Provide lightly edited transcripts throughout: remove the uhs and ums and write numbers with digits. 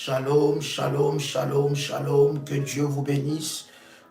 Shalom, shalom, shalom, shalom. Que Dieu vous bénisse.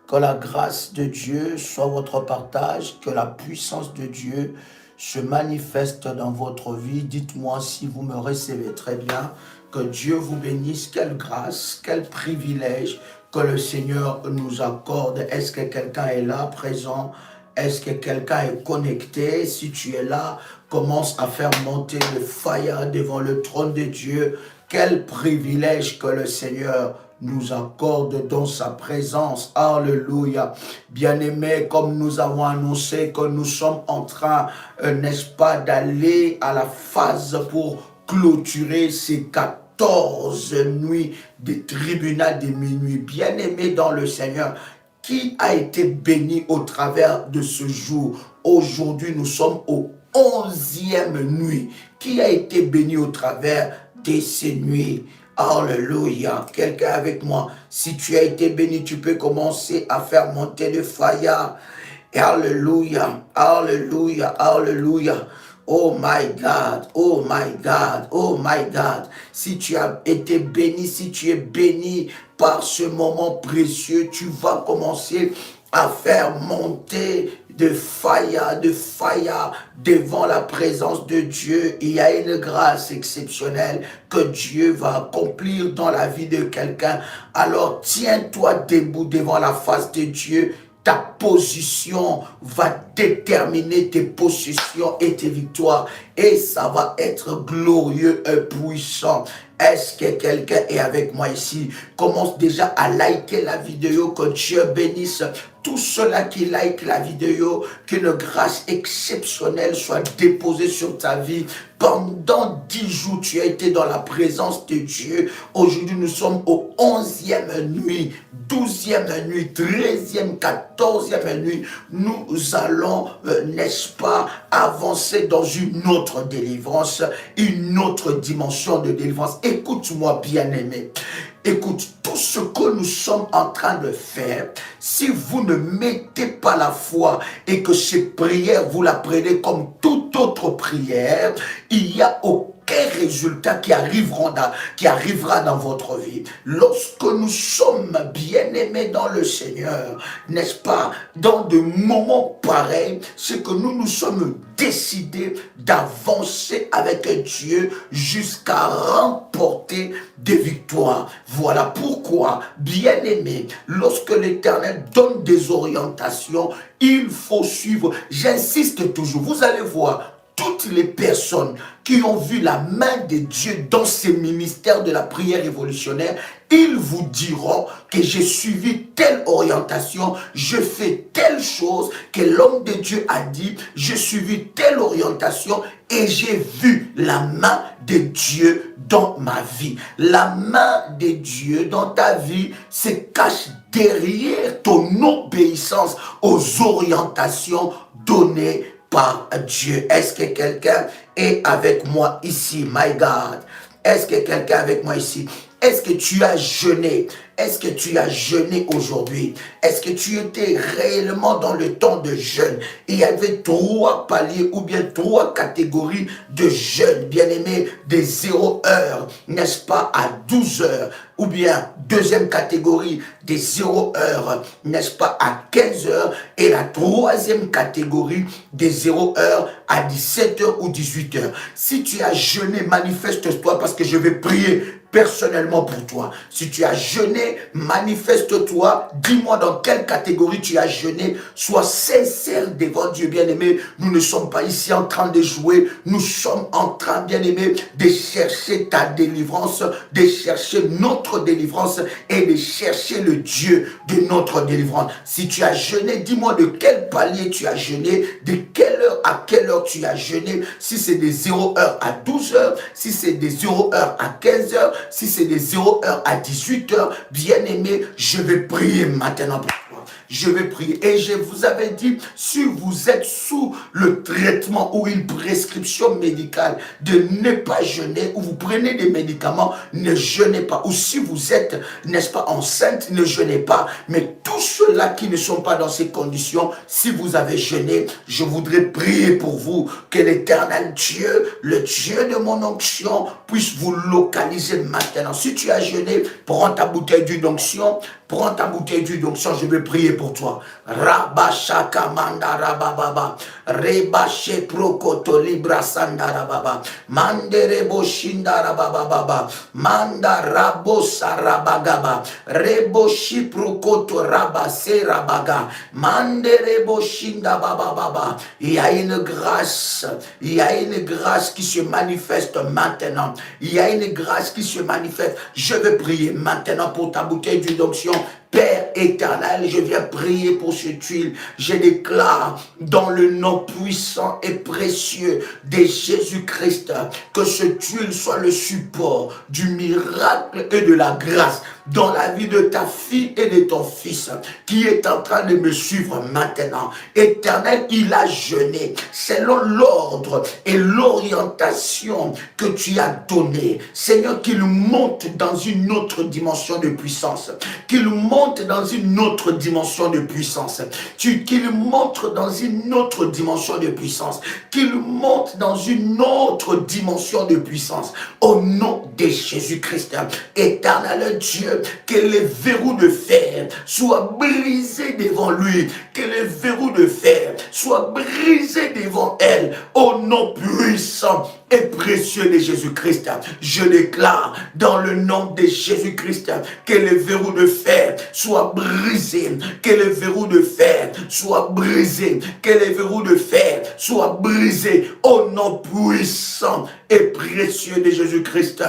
Que la grâce de Dieu soit votre partage. Que la puissance de Dieu se manifeste dans votre vie. Dites-moi si vous me recevez très bien. Que Dieu vous bénisse. Quelle grâce, quel privilège que le Seigneur nous accorde. Est-ce que quelqu'un est là, présent? Est-ce que quelqu'un est connecté? Si tu es là, commence à faire monter le fire devant le trône de Dieu. Quel privilège que le Seigneur nous accorde dans sa présence. Alléluia. Bien-aimés, comme nous avons annoncé que nous sommes en train, n'est-ce pas, d'aller à la phase pour clôturer ces 14 nuits de tribunal de minuit. Bien-aimés dans le Seigneur, qui a été béni au travers de ce jour? Aujourd'hui, nous sommes au 11e nuit. Qui a été béni au travers de ces nuits? Alléluia. Quelqu'un avec moi. Si tu as été béni, tu peux commencer à faire monter le fire. Alléluia. Alléluia. Alléluia. Oh my God, oh my God, oh my God. Si tu as été béni, si tu es béni par ce moment précieux, tu vas commencer à faire monter de fire devant la présence de Dieu. Il y a une grâce exceptionnelle que Dieu va accomplir dans la vie de quelqu'un. Alors tiens-toi debout devant la face de Dieu. Ta position va déterminer tes possessions et tes victoires. Et ça va être glorieux et puissant. Est-ce que quelqu'un est avec moi ici? Commence déjà à liker la vidéo. Que Dieu bénisse tous ceux-là qui like la vidéo. Qu'une grâce exceptionnelle soit déposée sur ta vie. Pendant 10 jours, tu as été dans la présence de Dieu. Aujourd'hui, nous sommes au 11e nuit, 12e nuit, 13e, 14e nuit. Nous allons, n'est-ce pas, avancer dans une autre délivrance, une autre dimension de délivrance. Écoute-moi, bien-aimé. Écoute, tout ce que nous sommes en train de faire, si vous ne mettez pas la foi et que ces prières, vous la prenez comme toute autre prière, il n'y a aucun résultat qui arrivera dans votre vie. Lorsque nous sommes bien-aimés dans le Seigneur, n'est-ce pas, dans de moments pareils, c'est que nous nous sommes décidés d'avancer avec Dieu jusqu'à remporter des victoires. Voilà pourquoi, bien-aimés, lorsque l'Éternel donne des orientations, il faut suivre. J'insiste toujours, vous allez voir, toutes les personnes qui ont vu la main de Dieu dans ces ministères de la prière révolutionnaire, ils vous diront que j'ai suivi telle orientation, je fais telle chose que l'homme de Dieu a dit, j'ai suivi telle orientation et j'ai vu la main de Dieu dans ma vie. La main de Dieu dans ta vie se cache derrière ton obéissance aux orientations données par Dieu. Est-ce que quelqu'un est avec moi ici? My God. Est-ce que quelqu'un est avec moi ici? Est-ce que tu as jeûné? Est-ce que tu as jeûné aujourd'hui? Est-ce que tu étais réellement dans le temps de jeûne? Il y avait 3 paliers ou bien 3 catégories de jeûne, bien-aimés, de 0 heure, n'est-ce pas, à 12 heures. Ou bien, deuxième catégorie, de 0 heure, n'est-ce pas, à 15 heures. Et la troisième catégorie, de 0 heure à 17 heures ou 18 heures. Si tu as jeûné, manifeste-toi parce que je vais prier personnellement pour toi. Si tu as jeûné, manifeste-toi. Dis-moi dans quelle catégorie tu as jeûné. Sois sincère devant Dieu, bien-aimé. Nous ne sommes pas ici en train de jouer. Nous sommes en train, bien-aimé, de chercher ta délivrance, de chercher notre délivrance et de chercher le Dieu de notre délivrance. Si tu as jeûné, dis-moi de quel palier tu as jeûné, de quelle heure à quelle heure tu as jeûné. Si c'est de 0 heure à 12 heures, si c'est de 0 heure à 15 heures, si c'est de 0 heure à 18 heures, bien-aimé, je vais prier maintenant pour toi. Je vais prier. Et je vous avais dit, si vous êtes sous le traitement ou une prescription médicale, de ne pas jeûner, ou vous prenez des médicaments, ne jeûnez pas. Ou si vous êtes, n'est-ce pas, enceinte, ne jeûnez pas. Mais tous ceux-là qui ne sont pas dans ces conditions, si vous avez jeûné, je voudrais prier pour vous, que l'Éternel Dieu, le Dieu de mon onction, puisse vous localiser maintenant. Si tu as jeûné, prends ta bouteille d'huile d'onction. Prends ta bouteille d'huile d'onction, je vais prier pour toi. Rabashaka manda rabababa. Rebache prokoto libra sanda rababa. Manderebo shinda rabababa. Manda rabosa rabagaba. Reboshi prokoto rabase rabaga. Manderebo shinda bababa. Il y a une grâce. Il y a une grâce qui se manifeste maintenant. Il y a une grâce qui se manifeste. Je vais prier maintenant pour ta bouteille d'huile d'onction. Père éternel, je viens prier pour cette huile. Je déclare dans le nom puissant et précieux de Jésus-Christ que cette huile soit le support du miracle et de la grâce dans la vie de ta fille et de ton fils qui est en train de me suivre maintenant. Éternel, il a jeûné selon l'ordre et l'orientation que tu as donné. Seigneur, qu'il monte dans une autre dimension de puissance. Qu'il monte dans une autre dimension de puissance. Qu'il monte dans une autre dimension de puissance. Qu'il monte dans une autre dimension de puissance. Au nom de Jésus-Christ. Éternel Dieu, que les verrous de fer soient brisés devant lui, que les verrous de fer soient brisés devant elle, au nom puissant et précieux de Jésus-Christ. Je déclare dans le nom de Jésus-Christ que les verrous de fer soient brisés, que les verrous de fer soient brisés, que les verrous de fer soient brisés, au nom puissant et précieux de Jésus-Christ.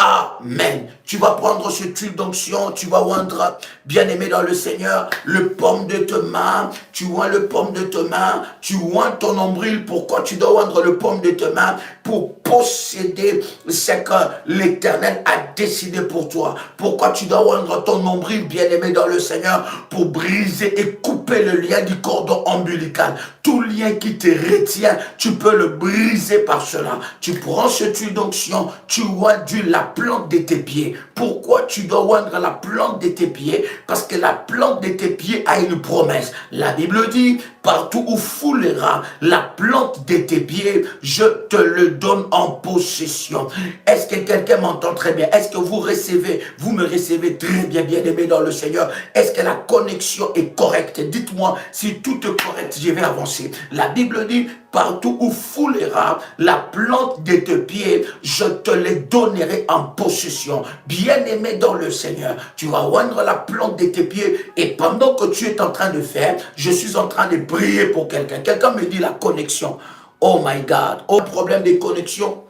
Amen. Tu vas prendre ce huile d'onction, tu vas oindre, bien-aimé dans le Seigneur, le paume de ta main, tu oins le paume de ta main, tu oins ton nombril. Pourquoi tu dois oindre le paume de ta main? Pour posséder ce que l'Éternel a décidé pour toi. Pourquoi tu dois oindre ton nombril, bien-aimé dans le Seigneur? Pour briser et couper le lien du cordon ombilical. Tout lien qui te retient, tu peux le briser par cela. Tu prends ce huile d'onction, tu oins la plante de tes pieds. Pourquoi tu dois oindre la plante de tes pieds? Parce que la plante de tes pieds a une promesse. La Bible dit, partout où foulera la plante de tes pieds, je te le donne en possession. Est-ce que quelqu'un m'entend très bien? Est-ce que vous me recevez très bien, bien-aimé dans le Seigneur? Est-ce que la connexion est correcte? Dites-moi si tout est correct, je vais avancer. La Bible dit, partout où foulera la plante de tes pieds, je te les donnerai en possession. Bien-aimé dans le Seigneur, tu vas oindre la plante de tes pieds, et pendant que tu es en train de faire, je suis en train de prier pour quelqu'un. Quelqu'un me dit la connexion. Oh my God, oh, problème de connexion.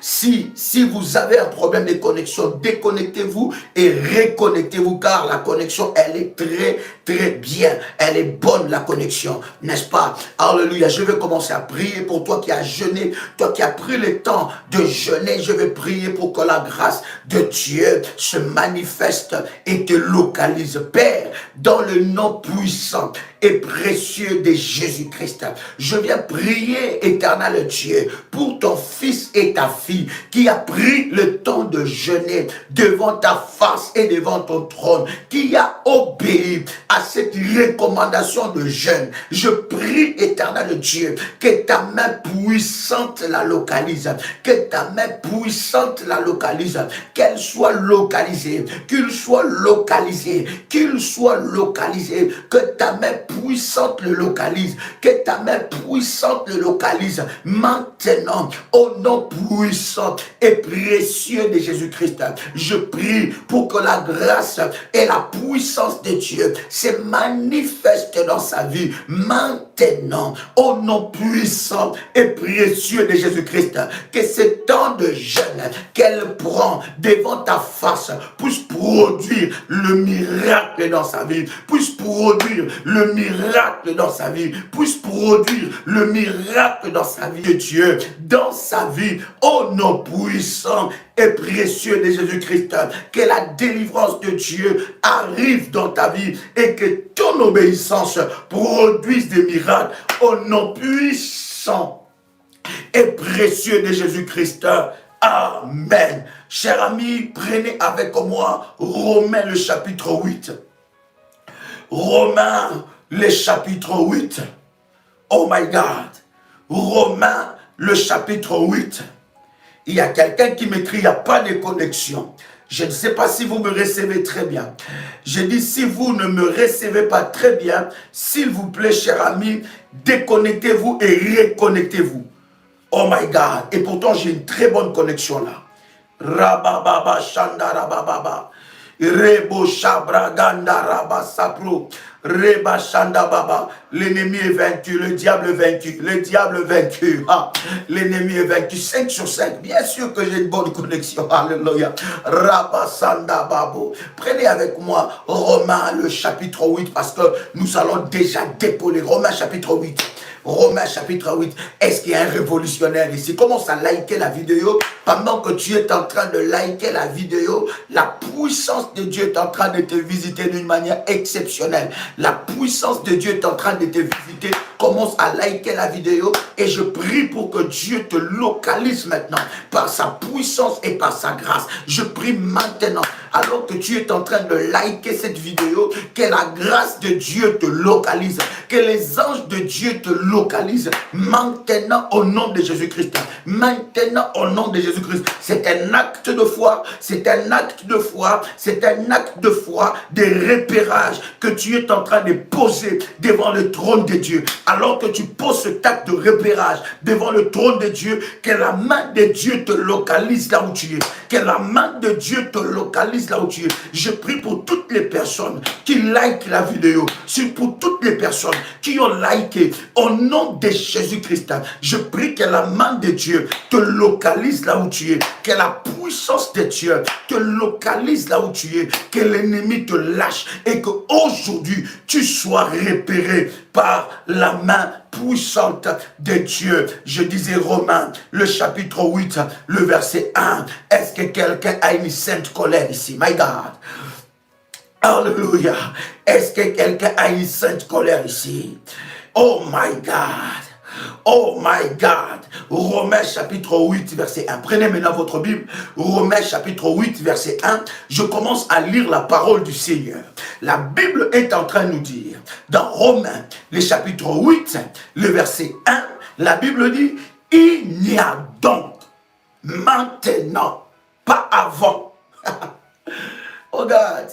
Si vous avez un problème de connexion, déconnectez-vous et reconnectez-vous, car la connexion, elle est très, très bien. Elle est bonne, la connexion, n'est-ce pas? Alléluia. Je vais commencer à prier pour toi qui as jeûné, toi qui as pris le temps de jeûner. Je vais prier pour que la grâce de Dieu se manifeste et te localise. Père, dans le nom puissant et précieux de Jésus-Christ, je viens prier, éternel Dieu, pour ton fils et ta fille qui a pris le temps de jeûner devant ta face et devant ton trône, qui a obéi à cette recommandation de jeûne. Je prie, éternel Dieu, que ta main puissante la localise, que ta main puissante la localise, qu'elle soit localisée, qu'il soit localisé, qu'il soit localisé, que ta main puissante le localise, que ta main puissante le localise maintenant, au nom puissant et précieux de Jésus-Christ. Je prie pour que la grâce et la puissance de Dieu se manifestent dans sa vie maintenant. maintenant, au nom puissant et précieux de Jésus-Christ, que ce temps de jeûne qu'elle prend devant ta face puisse produire le miracle dans sa vie, puisse produire le miracle dans sa vie, puisse produire le miracle dans sa vie de Dieu, dans sa vie, au nom puissant et précieux de Jésus-Christ, que la délivrance de Dieu arrive dans ta vie et que ton obéissance produise des miracles au nom puissant et précieux de Jésus-Christ. Amen. Chers amis, prenez avec moi Romains le chapitre 8. Romains le chapitre 8. Oh my God. Romains le chapitre 8. Il y a quelqu'un qui m'écrit, il n'y a pas de connexion. Je ne sais pas si vous me recevez très bien. Je dis, si vous ne me recevez pas très bien, s'il vous plaît, chers amis, déconnectez-vous et reconnectez-vous. Oh my God. Et pourtant, j'ai une très bonne connexion là. Rabababa, Shandarababa. Rebo Shabraganda Rabasapro. Reba Shandababa. L'ennemi est vaincu, le diable est vaincu, le diable est vaincu. Ah, l'ennemi est vaincu. 5 sur 5. Bien sûr que j'ai une bonne connexion. Alléluia. Rabasandababo. Prenez avec moi Romains le chapitre 8 parce que nous allons déjà dépauler. Romains chapitre 8. Romains chapitre 8. Est-ce qu'il y a un révolutionnaire ici? Commence à liker la vidéo. Pendant que tu es en train de liker la vidéo, la puissance de Dieu est en train de te visiter d'une manière exceptionnelle. La puissance de Dieu est en train de te visiter. Commence à liker la vidéo et je prie pour que Dieu te localise maintenant par sa puissance et par sa grâce. Je prie maintenant, alors que tu es en train de liker cette vidéo, que la grâce de Dieu te localise, que les anges de Dieu te localisent maintenant au nom de Jésus-Christ. Maintenant au nom de Jésus-Christ. C'est un acte de foi, c'est un acte de foi, c'est un acte de foi, de repérage que tu es en train de poser devant le trône de Dieu. Alors que tu poses cet acte de repérage devant le trône de Dieu, que la main de Dieu te localise là où tu es. Que la main de Dieu te localise là où tu es. Je prie pour toutes les personnes qui likent la vidéo. Pour toutes les personnes qui ont liké au nom de Jésus-Christ. Je prie que la main de Dieu te localise là où tu es. Que la puissance de Dieu te localise là où tu es. Que l'ennemi te lâche et que aujourd'hui tu sois repéré par la main puissante de Dieu. Je disais Romains, le chapitre 8, le verset 1. Est-ce que quelqu'un a une sainte colère ici? My God. Alléluia. Est-ce que quelqu'un a une sainte colère ici? Oh my God. Oh my God. Romains chapitre 8 verset 1. Prenez maintenant votre Bible. Romains chapitre 8 verset 1. Je commence à lire la parole du Seigneur. La Bible est en train de nous dire, dans Romains, le chapitre 8, le verset 1, la Bible dit, il n'y a donc maintenant, pas avant. Oh God.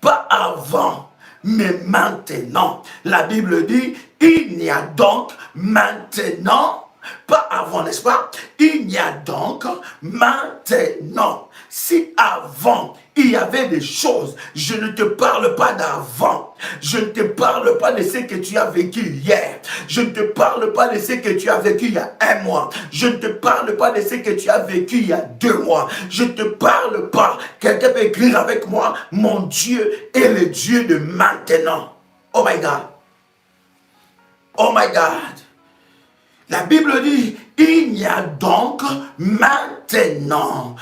Pas avant, mais maintenant. La Bible dit, il n'y a donc maintenant, pas avant, n'est-ce pas? Il n'y a donc maintenant. Si avant, il y avait des choses, je ne te parle pas d'avant. Je ne te parle pas de ce que tu as vécu hier. Je ne te parle pas de ce que tu as vécu il y a 1 mois. Je ne te parle pas de ce que tu as vécu il y a 2 mois. Je ne te parle pas. Quelqu'un peut écrire avec moi, mon Dieu est le Dieu de maintenant. Oh my God. Oh my God. La Bible dit, il y a donc maintenant,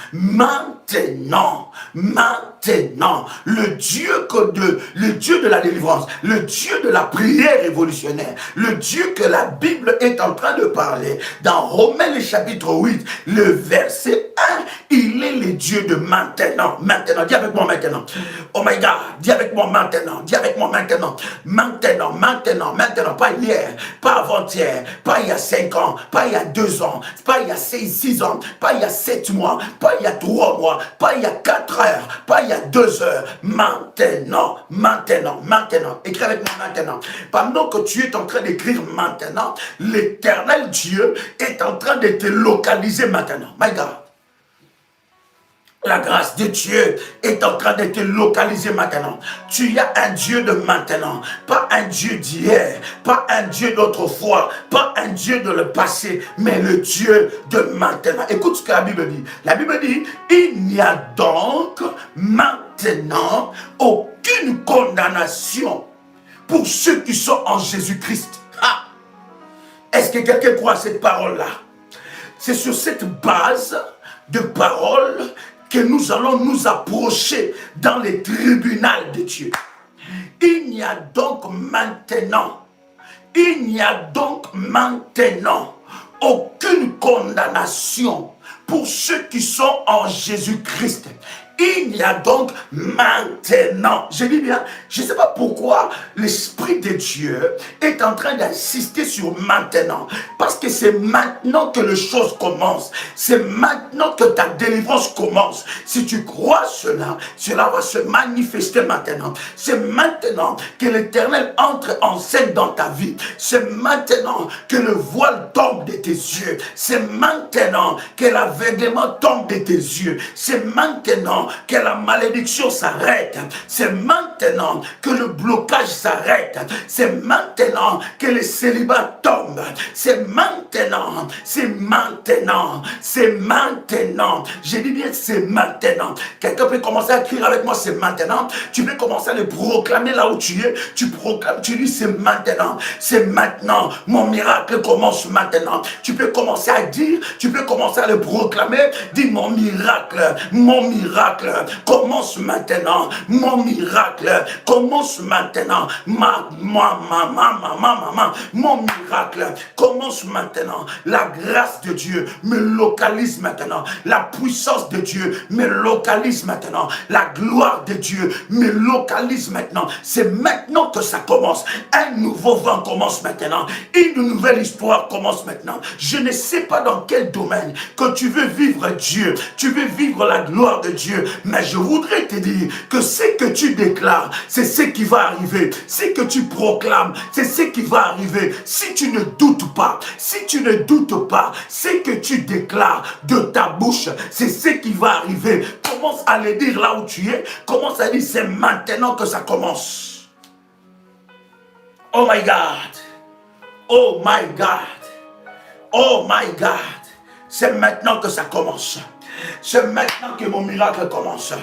le Dieu de la délivrance, le Dieu de la prière révolutionnaire, le Dieu que la Bible est en train de parler. Dans Romains le chapitre 8, le verset 1, il est le Dieu de maintenant. Maintenant, dis avec moi maintenant. Oh my God, dis avec moi maintenant, dis avec moi maintenant. Maintenant, pas hier, pas avant-hier, pas il y a 5 ans, pas il y a 2 ans, pas il y a 6 ans, pas il y a 7 mois, pas il y a 3 mois, pas il y a 4 heures, pas il y a 2 heures. Maintenant. Écris avec moi maintenant. Pendant que tu es en train d'écrire maintenant, l'éternel Dieu est en train de te localiser maintenant. My God. La grâce de Dieu est en train de te localiser maintenant. Tu as un Dieu de maintenant, pas un Dieu d'hier, pas un Dieu d'autrefois, pas un Dieu de le passé, mais le Dieu de maintenant. Écoute ce que la Bible dit. La Bible dit, il n'y a donc maintenant aucune condamnation pour ceux qui sont en Jésus-Christ. Ah! Est-ce que quelqu'un croit à cette parole-là? C'est sur cette base de parole que nous allons nous approcher dans les tribunaux de Dieu. Il n'y a donc maintenant aucune condamnation pour ceux qui sont en Jésus-Christ. Il y a donc maintenant, je dis bien, je ne sais pas pourquoi l'Esprit de Dieu est en train d'insister sur maintenant, parce que c'est maintenant que les choses commencent, c'est maintenant que ta délivrance commence. Si tu crois cela, cela va se manifester maintenant. C'est maintenant que l'Éternel entre en scène dans ta vie, c'est maintenant que le voile tombe de tes yeux, c'est maintenant que l'aveuglement tombe de tes yeux, c'est maintenant que la malédiction s'arrête. C'est maintenant que le blocage s'arrête. C'est maintenant que le célibat tombe. C'est maintenant. C'est maintenant. C'est maintenant. Je dis bien c'est maintenant. Quelqu'un peut commencer à crier avec moi c'est maintenant. Tu peux commencer à le proclamer là où tu es. Tu proclames, tu dis c'est maintenant. C'est maintenant. Mon miracle commence maintenant. Tu peux commencer à dire, tu peux commencer à le proclamer. Dis mon miracle commence maintenant. Mon miracle commence maintenant. Mon miracle commence maintenant. La grâce de Dieu me localise maintenant. La puissance de Dieu me localise maintenant. La gloire de Dieu me localise maintenant. C'est maintenant que ça commence. Un nouveau vent commence maintenant. Une nouvelle histoire commence maintenant. Je ne sais pas dans quel domaine que tu veux vivre Dieu. Tu veux vivre la gloire de Dieu. Mais je voudrais te dire que ce que tu déclares, c'est ce qui va arriver. Ce que tu proclames, c'est ce qui va arriver. Si tu ne doutes pas, ce que tu déclares de ta bouche, c'est ce qui va arriver. Commence à le dire là où tu es. Commence à dire, c'est maintenant que ça commence. Oh my God. Oh my God. Oh my God. C'est maintenant que ça commence. C'est maintenant que mon miracle commence.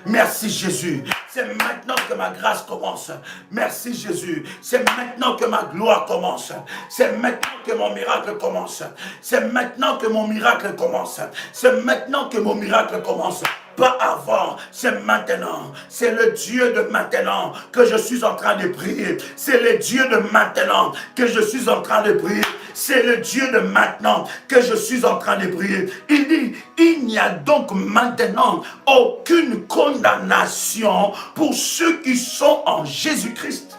Merci Jésus. C'est maintenant que ma grâce commence. Merci Jésus. C'est maintenant que ma gloire commence. C'est maintenant que mon miracle commence. C'est maintenant que mon miracle commence. C'est maintenant que mon miracle commence. Pas avant, c'est maintenant. C'est le Dieu de maintenant que je suis en train de prier. C'est le Dieu de maintenant que je suis en train de prier. C'est le Dieu de maintenant que je suis en train de prier. Il dit, il n'y a donc maintenant aucune condamnation pour ceux qui sont en Jésus-Christ.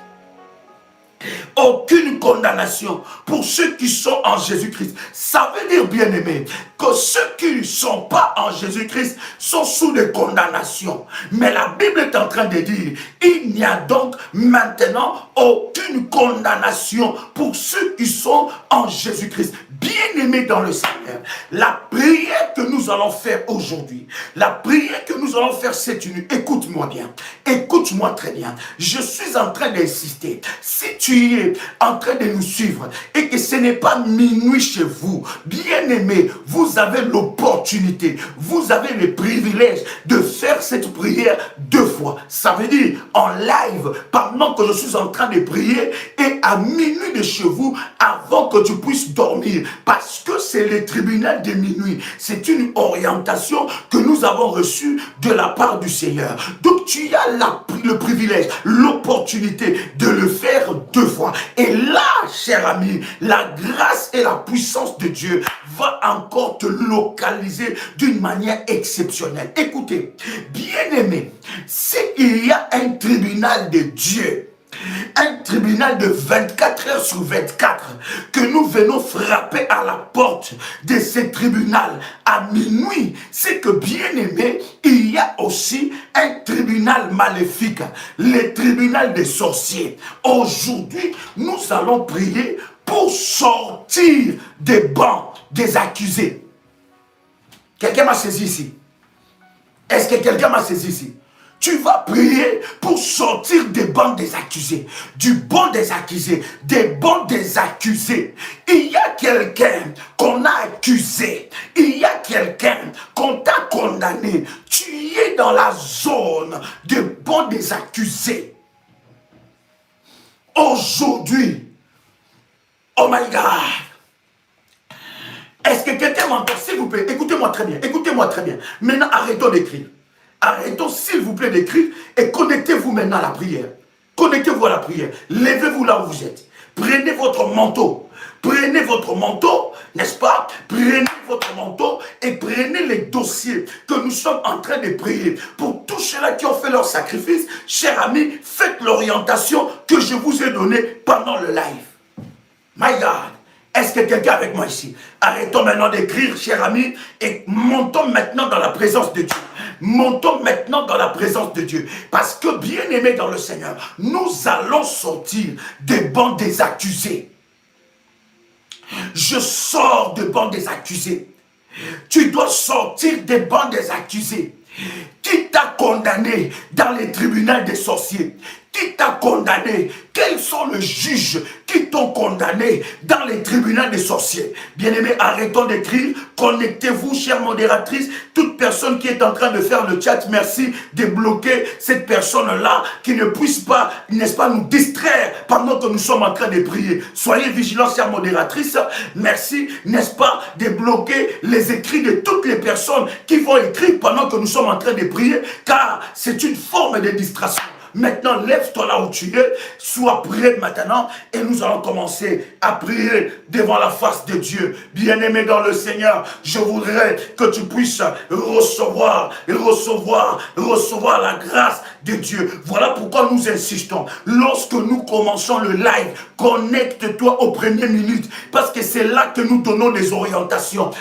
Aucune condamnation pour ceux qui sont en Jésus-Christ. Ça veut dire, bien-aimé, que ceux qui ne sont pas en Jésus-Christ sont sous des condamnations. Mais la Bible est en train de dire, il n'y a donc maintenant aucune condamnation pour ceux qui sont en Jésus-Christ. Bien-aimé dans le Seigneur, la prière que nous allons faire aujourd'hui, la prière que nous allons faire cette nuit, écoute-moi bien, écoute-moi très bien. Je suis en train d'insister. Si tu es en train de nous suivre et que ce n'est pas minuit chez vous, bien-aimé, vous avez l'opportunité, vous avez le privilège de faire cette prière 2 fois. Ça veut dire en live, pendant que je suis en train de prier, et à minuit de chez vous, avant que tu puisses dormir. Parce que c'est le tribunal de minuit. C'est une orientation que nous avons reçue de la part du Seigneur. Donc tu as le privilège, l'opportunité de le faire 2 fois. Et là, cher ami, la grâce et la puissance de Dieu va encore te localiser d'une manière exceptionnelle. Écoutez, bien-aimé, s'il y a un tribunal de Dieu, un tribunal de 24 heures sur 24, que nous venons frapper à la porte de ce tribunal à minuit, c'est que, bien aimé, il y a aussi un tribunal maléfique, le tribunal des sorciers. Aujourd'hui, nous allons prier pour sortir des bancs des accusés. Quelqu'un m'a saisi ici. Est-ce que quelqu'un m'a saisi ici? Tu vas prier pour sortir des bancs des accusés, du banc des accusés, des bancs des accusés. Il y a quelqu'un qu'on a accusé, il y a quelqu'un qu'on t'a condamné. Tu es dans la zone des bancs des accusés. Aujourd'hui, oh my God, est-ce que quelqu'un m'entend? S'il vous plaît, écoutez-moi très bien, écoutez-moi très bien. Maintenant, arrêtons d'écrire. Arrêtons, s'il vous plaît, d'écrire et connectez-vous maintenant à la prière. Connectez-vous à la prière. Levez-vous là où vous êtes. Prenez votre manteau. Prenez votre manteau, n'est-ce pas? Prenez votre manteau et prenez les dossiers que nous sommes en train de prier. Pour tous ceux-là qui ont fait leur sacrifice, chers amis, faites l'orientation que je vous ai donnée pendant le live. My God. Est-ce que quelqu'un est avec moi ici? Arrêtons maintenant d'écrire, chers amis, et montons maintenant dans la présence de Dieu. Montons maintenant dans la présence de Dieu. Parce que, bien-aimés dans le Seigneur, nous allons sortir des bancs des accusés. Je sors des bancs des accusés. Tu dois sortir des bancs des accusés. Qui t'a condamné dans les tribunaux des sorciers? Qui t'a condamné? Quels sont les juges qui t'ont condamné dans les tribunaux des sorciers? Bien-aimés, arrêtons d'écrire. Connectez-vous, chère modératrice. Toute personne qui est en train de faire le chat, merci de bloquer cette personne-là qui ne puisse pas, n'est-ce pas, nous distraire pendant que nous sommes en train de prier. Soyez vigilants, chère modératrice. Merci, n'est-ce pas, de bloquer les écrits de toutes les personnes qui vont écrire pendant que nous sommes en train de prier, car c'est une forme de distraction. Maintenant, lève-toi là où tu es, sois prêt maintenant et nous allons commencer à prier devant la face de Dieu. Bien-aimé dans le Seigneur, je voudrais que tu puisses recevoir la grâce de Dieu. Voilà pourquoi nous insistons. Lorsque nous commençons le live, connecte-toi aux premières minutes parce que c'est là que nous donnons des orientations.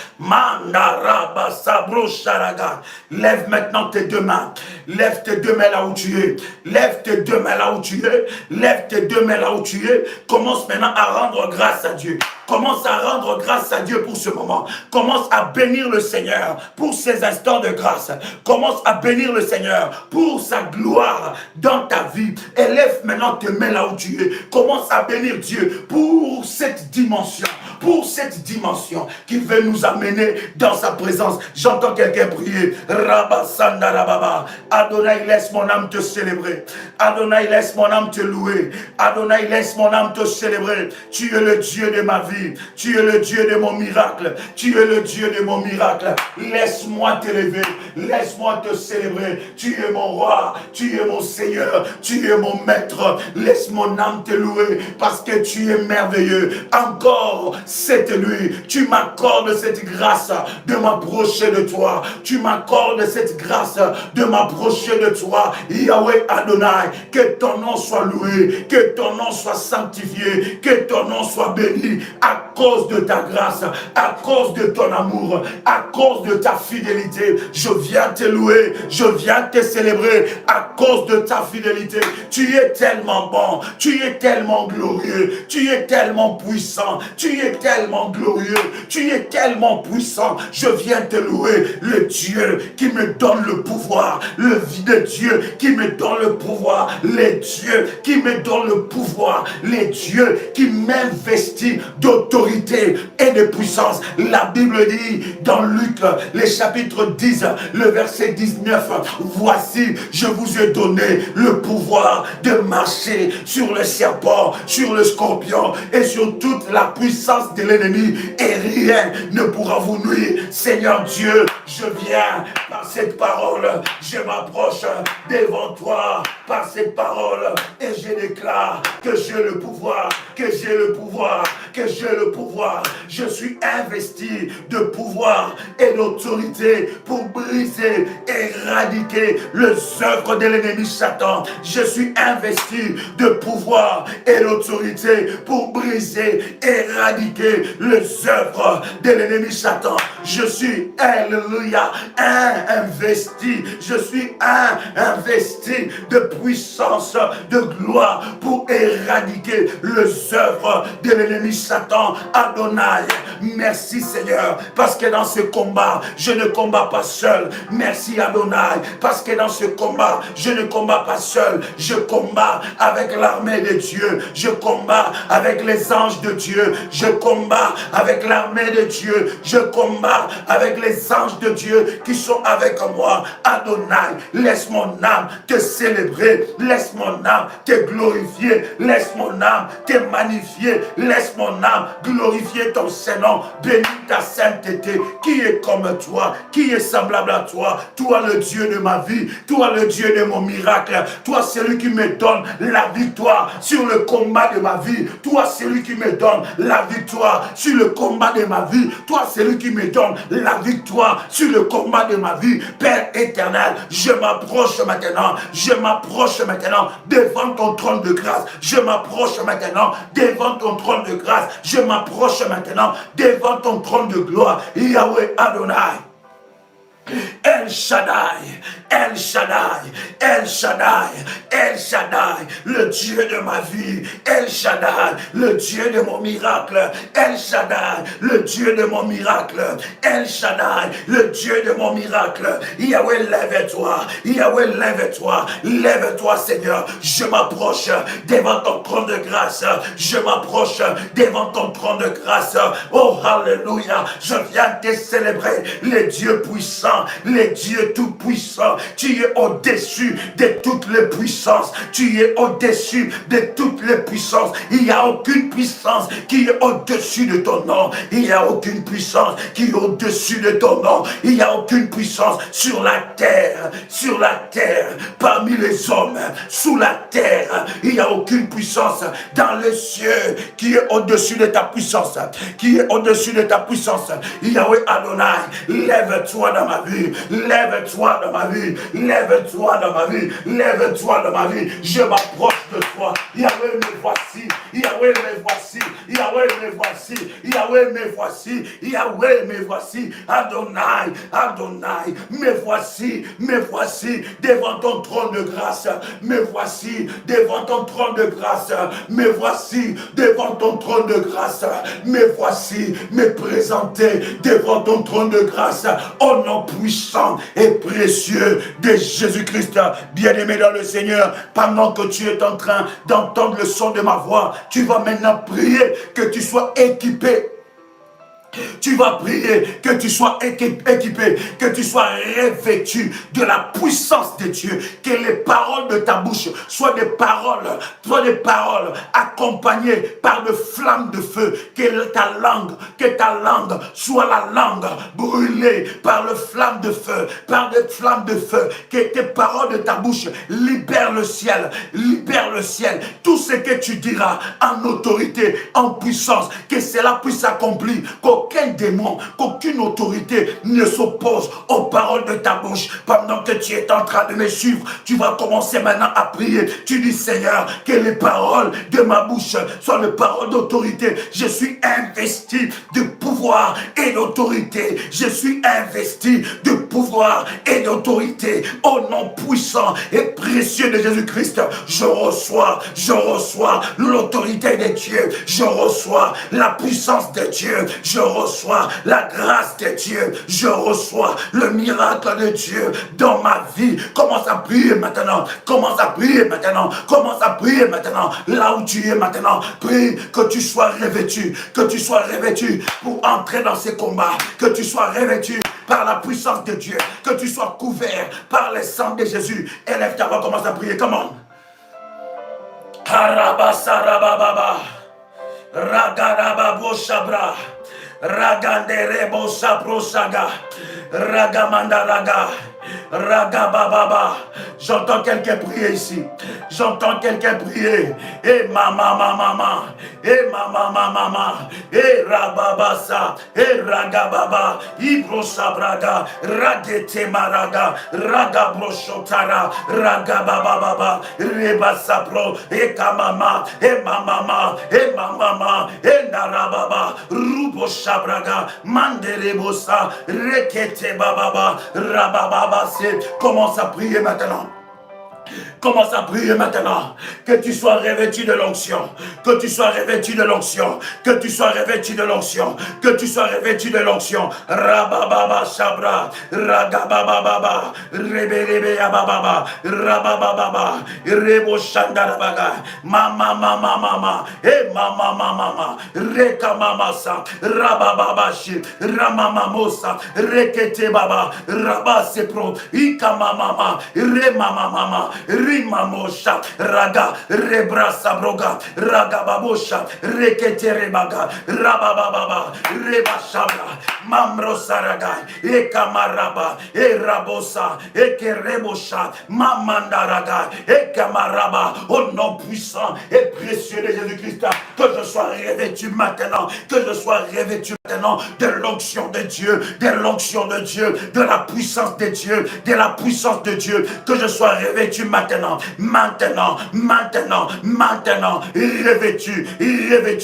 Lève maintenant tes deux mains. Lève tes deux mains là où tu es. Lève tes deux mains là où tu es. Lève tes deux mains là où tu es. Commence maintenant à rendre grâce à Dieu. Commence à rendre grâce à Dieu pour ce moment. Commence à bénir le Seigneur pour ces instants de grâce. Commence à bénir le Seigneur pour sa gloire dans ta vie. Élève maintenant tes mains là où tu es. Commence à bénir Dieu pour cette dimension. Pour cette dimension qui veut nous amener dans sa présence. J'entends quelqu'un prier. Rabasanda Rababa. Adonai, laisse mon âme te célébrer. Adonai, laisse mon âme te louer. Adonai, laisse mon âme te célébrer. Tu es le Dieu de ma vie. Tu es le Dieu de mon miracle. Tu es le Dieu de mon miracle. Laisse-moi t'élever. Laisse-moi te célébrer. Tu es mon roi. Tu es mon Seigneur. Tu es mon maître. Laisse mon âme te louer parce que tu es merveilleux. Encore cette nuit, tu m'accordes cette grâce de m'approcher de toi. Tu m'accordes cette grâce de m'approcher de toi. Yahweh Adonai, que ton nom soit loué, que ton nom soit sanctifié, que ton nom soit béni à cause de ta grâce, à cause de ton amour, à cause de ta fidélité. Je viens te louer, je viens te célébrer à cause de ta fidélité. Tu es tellement bon, tu es tellement glorieux, tu es tellement puissant, tu es tellement glorieux, tu es tellement puissant. Je viens te louer, le Dieu qui me donne le pouvoir, le Dieu qui me donne le pouvoir, les dieux qui me donne le pouvoir, les dieux qui m'investit d'autorité et de puissance. La Bible dit dans Luc, le chapitre 10, le verset 19, voici, je vous ai donné le pouvoir de marcher sur le serpent, sur le scorpion et sur toute la puissance de l'ennemi et rien ne pourra vous nuire. Seigneur Dieu, je viens par cette parole, je m'approche devant toi par cette parole et je déclare que j'ai le pouvoir, que j'ai le pouvoir, que j'ai le pouvoir. Je suis investi de pouvoir et d'autorité pour briser, éradiquer les œuvres de l'ennemi Satan. Je suis investi de pouvoir et d'autorité pour briser, éradiquer les œuvres de l'ennemi Satan. Je suis, alléluia, investi. Je suis investi de puissance, de gloire pour éradiquer les œuvres de l'ennemi Satan. Adonai, merci Seigneur, parce que dans ce combat, je ne combats pas seul. Merci Adonai, parce que dans ce combat, je ne combats pas seul. Je combats avec l'armée de Dieu. Je combats avec les anges de Dieu. Je combats avec l'armée de Dieu. Je combats avec les anges de Dieu qui sont avec moi. Adonai, laisse mon âme te célébrer. Laisse mon âme te glorifier. Laisse mon âme te magnifier. Laisse mon âme glorifier ton Saint-Nom. Bénis ta sainteté. Qui est comme toi? Qui est semblable à toi? Toi le Dieu de ma vie. Toi le Dieu de mon miracle. Toi celui qui me donne la victoire sur le combat de ma vie. Toi celui qui me donne la victoire sur le combat de ma vie. Toi celui qui me donne la victoire sur le combat de ma vie. Père éternel, je m'approche maintenant. Je m'approche maintenant devant ton trône de grâce. Je m'approche maintenant devant ton trône de grâce. Je m'approche maintenant devant ton trône de gloire. Yahweh Adonai. El Shaddai, El Shaddai, El Shaddai, El Shaddai, le Dieu de ma vie, El Shaddai, le Dieu de mon miracle, El Shaddai, le Dieu de mon miracle, El Shaddai, le Dieu de mon miracle. Yahweh, lève-toi, Yahweh, lève-toi, lève-toi Seigneur. Je m'approche devant ton trône de grâce, je m'approche devant ton trône de grâce. Oh, alléluia, je viens te célébrer, les dieux puissants, les dieux tout-puissants. Tu es au-dessus de toutes les puissances. Tu es au-dessus de toutes les puissances. Il n'y a aucune puissance qui est au-dessus de ton nom. Il n'y a aucune puissance qui est au-dessus de ton nom. Il n'y a aucune puissance sur la terre, parmi les hommes, sous la terre. Il n'y a aucune puissance dans les cieux qui est au-dessus de ta puissance, qui est au-dessus de ta puissance. Yahweh Adonai, lève-toi dans ma vie, lève-toi dans ma vie, lève-toi dans ma vie, lève-toi dans ma vie. Je m'approche de toi. Yahweh, me voici, Yahweh, me voici, Yahweh, me voici, Yahweh, me voici, Yahweh, me voici. Adonai, Adonai, me voici devant ton trône de grâce, me voici devant ton trône de grâce, me voici devant ton trône de grâce, me voici me présenter devant ton trône de grâce, au nom puissant et précieux de Jésus-Christ. Bien-aimé dans le Seigneur, pendant que tu es en train d'entendre le son de ma voix, tu vas maintenant prier que tu sois équipé. Tu vas prier que tu sois équipé, que tu sois revêtu de la puissance de Dieu, que les paroles de ta bouche soient des paroles accompagnées par de flammes de feu, que ta langue soit la langue brûlée par le flamme de feu, que tes paroles de ta bouche libèrent le ciel, tout ce que tu diras en autorité, en puissance, que cela puisse s'accomplir, qu'aucun démon, qu'aucune autorité ne s'oppose aux paroles de ta bouche. Pendant que tu es en train de me suivre, tu vas commencer maintenant à prier. Tu dis, Seigneur, que les paroles de ma bouche soient des paroles d'autorité. Je suis investi de pouvoir et d'autorité. Je suis investi de pouvoir et d'autorité. Au nom puissant et précieux de Jésus-Christ, je reçois l'autorité de Dieu. Je reçois la puissance de Dieu. Je reçois la grâce de Dieu. Je reçois le miracle de Dieu dans ma vie. Commence à prier maintenant. Commence à prier maintenant. Commence à prier maintenant. Là où tu es maintenant, prie que tu sois revêtu. Que tu sois revêtu pour entrer dans ces combats. Que tu sois revêtu par la puissance de Dieu. Que tu sois couvert par le sang de Jésus. Élève ta voix, commence à prier. Comment? Karabasarababa. Ragadababo Shabra. Raganderebo Sapro Saga. Ragamanda Raga. Ragababa. J'entends quelqu'un prier ici. J'entends quelqu'un prier. Et mama. Et mama. Et rababasa. Et ragababa. Ibro Sabraga. Ragete Maraga. Ragabrosotara. Ragababa. Rebasapro. Et kamama. Et mamama. Et mamama. Et narababa. Rubo Sabraga. Manderebosa. Rekete bababa. Rabababa. Commence à prier maintenant. Commence à prier maintenant. Que tu sois revêtu de l'onction. Que tu sois revêtu de l'onction. Que tu sois revêtu de l'onction. Que tu sois revêtu de l'onction. Rabababa Shabra. Ragabababa. Rebelebe Abababa. Rabababa. Rebo Shandarabaga. Mama mama mama. E mama mama. Reka mama sa. Rabababa shi. Ramamamosa. Rekete baba. Rabase pro. Ika mama. Re mama mama. Rimamosha, Raga, Rebrasa Broga, Raga Babosha, Rekete Rebaga, Rabababa, Rebashabra, Mamro Saraga, Ekamaraba, Erabosa, Ekerebosha, Mamandaraga, Ekamaraba, au nom puissant et précieux de Jésus-Christ, que je sois revêtu maintenant, que je sois revêtu maintenant de l'onction de Dieu, de l'onction de Dieu, de la puissance de Dieu, de la puissance de Dieu, que je sois revêtu maintenant,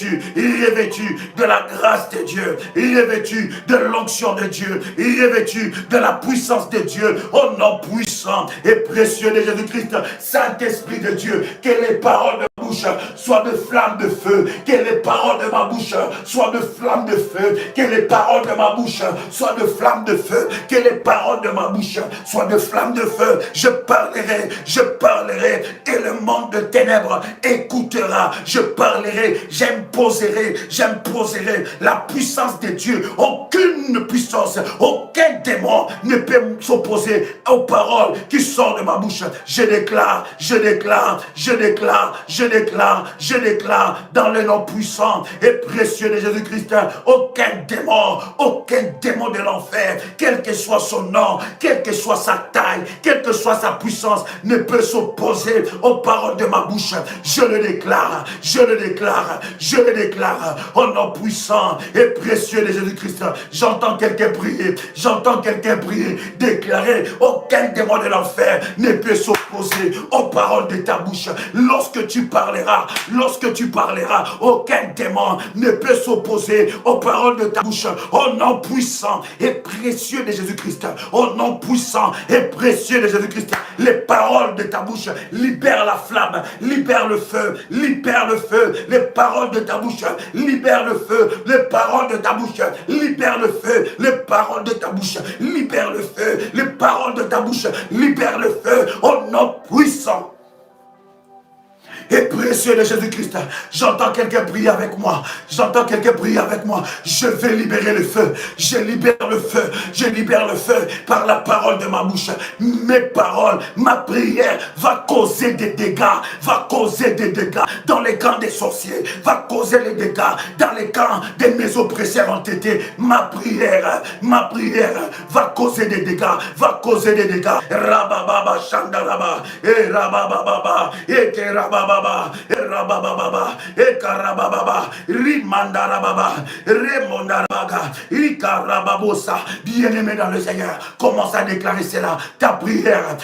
revêtu de la grâce de Dieu, revêtu de l'onction de Dieu, revêtu de la puissance de Dieu, au nom puissant et précieux de Jésus-Christ. Saint-Esprit de Dieu, que les paroles de ma bouche soient de flammes de feu, que les paroles de ma bouche soient de flammes de feu, que les paroles de ma bouche soient de flammes de feu, que les paroles de ma bouche soient de flammes de feu. Je parlerai, et le monde de ténèbres écoutera. Je parlerai, j'imposerai la puissance de Dieu. Aucune puissance, aucun démon ne peut s'opposer aux paroles qui sortent de ma bouche. Je déclare dans le nom puissant et précieux de Jésus-Christ, aucun démon de l'enfer, quel que soit son nom, quelle que soit sa taille, quelle que soit sa puissance, ne peut s'opposer aux paroles de ma bouche. Je le déclare au nom puissant et précieux de Jésus-Christ. J'entends quelqu'un prier, déclarer: aucun démon de l'enfer ne peut s'opposer aux paroles de ta bouche. Lorsque tu parleras, aucun démon ne peut s'opposer aux paroles de ta bouche. Au nom puissant et précieux de Jésus-Christ, au nom puissant et précieux de Jésus-Christ, les paroles de ta bouche libèrent la flamme, libèrent le feu, les paroles de ta bouche libèrent le feu, les paroles de ta bouche libèrent le feu, les paroles de ta bouche libèrent le feu, les paroles de ta bouche libèrent le feu, au nom puissant et précieux de Jésus-Christ. J'entends quelqu'un prier avec moi. Je vais libérer le feu. Je libère le feu par la parole de ma bouche. Mes paroles, ma prière va causer des dégâts. Dans les camps des sorciers. Va causer les dégâts dans les camps des mes oppresseurs entêtés. Ma prière va causer des dégâts. Rabababa Shandaraba. Et Rabababa. Et Rabababa. Rabababa, Ekarababa, Rimandarababa, Remondarabaga, Ikarababosa. Bien-aimé dans le Seigneur, commence à déclarer cela. Ta prière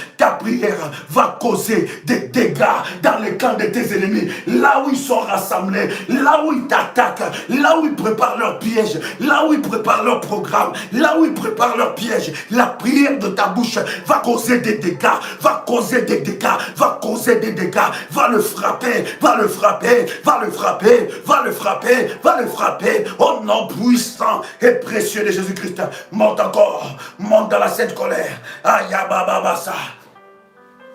va causer des dégâts dans les camps de tes ennemis. Là où ils sont rassemblés, là où ils t'attaquent, là où ils préparent leurs pièges, là où ils préparent leur programme, là où ils préparent leurs pièges. La prière de ta bouche va causer des dégâts, va le frapper, au nom puissant et précieux de Jésus-Christ. Monte encore, monte dans la sainte colère. Ayabababasa.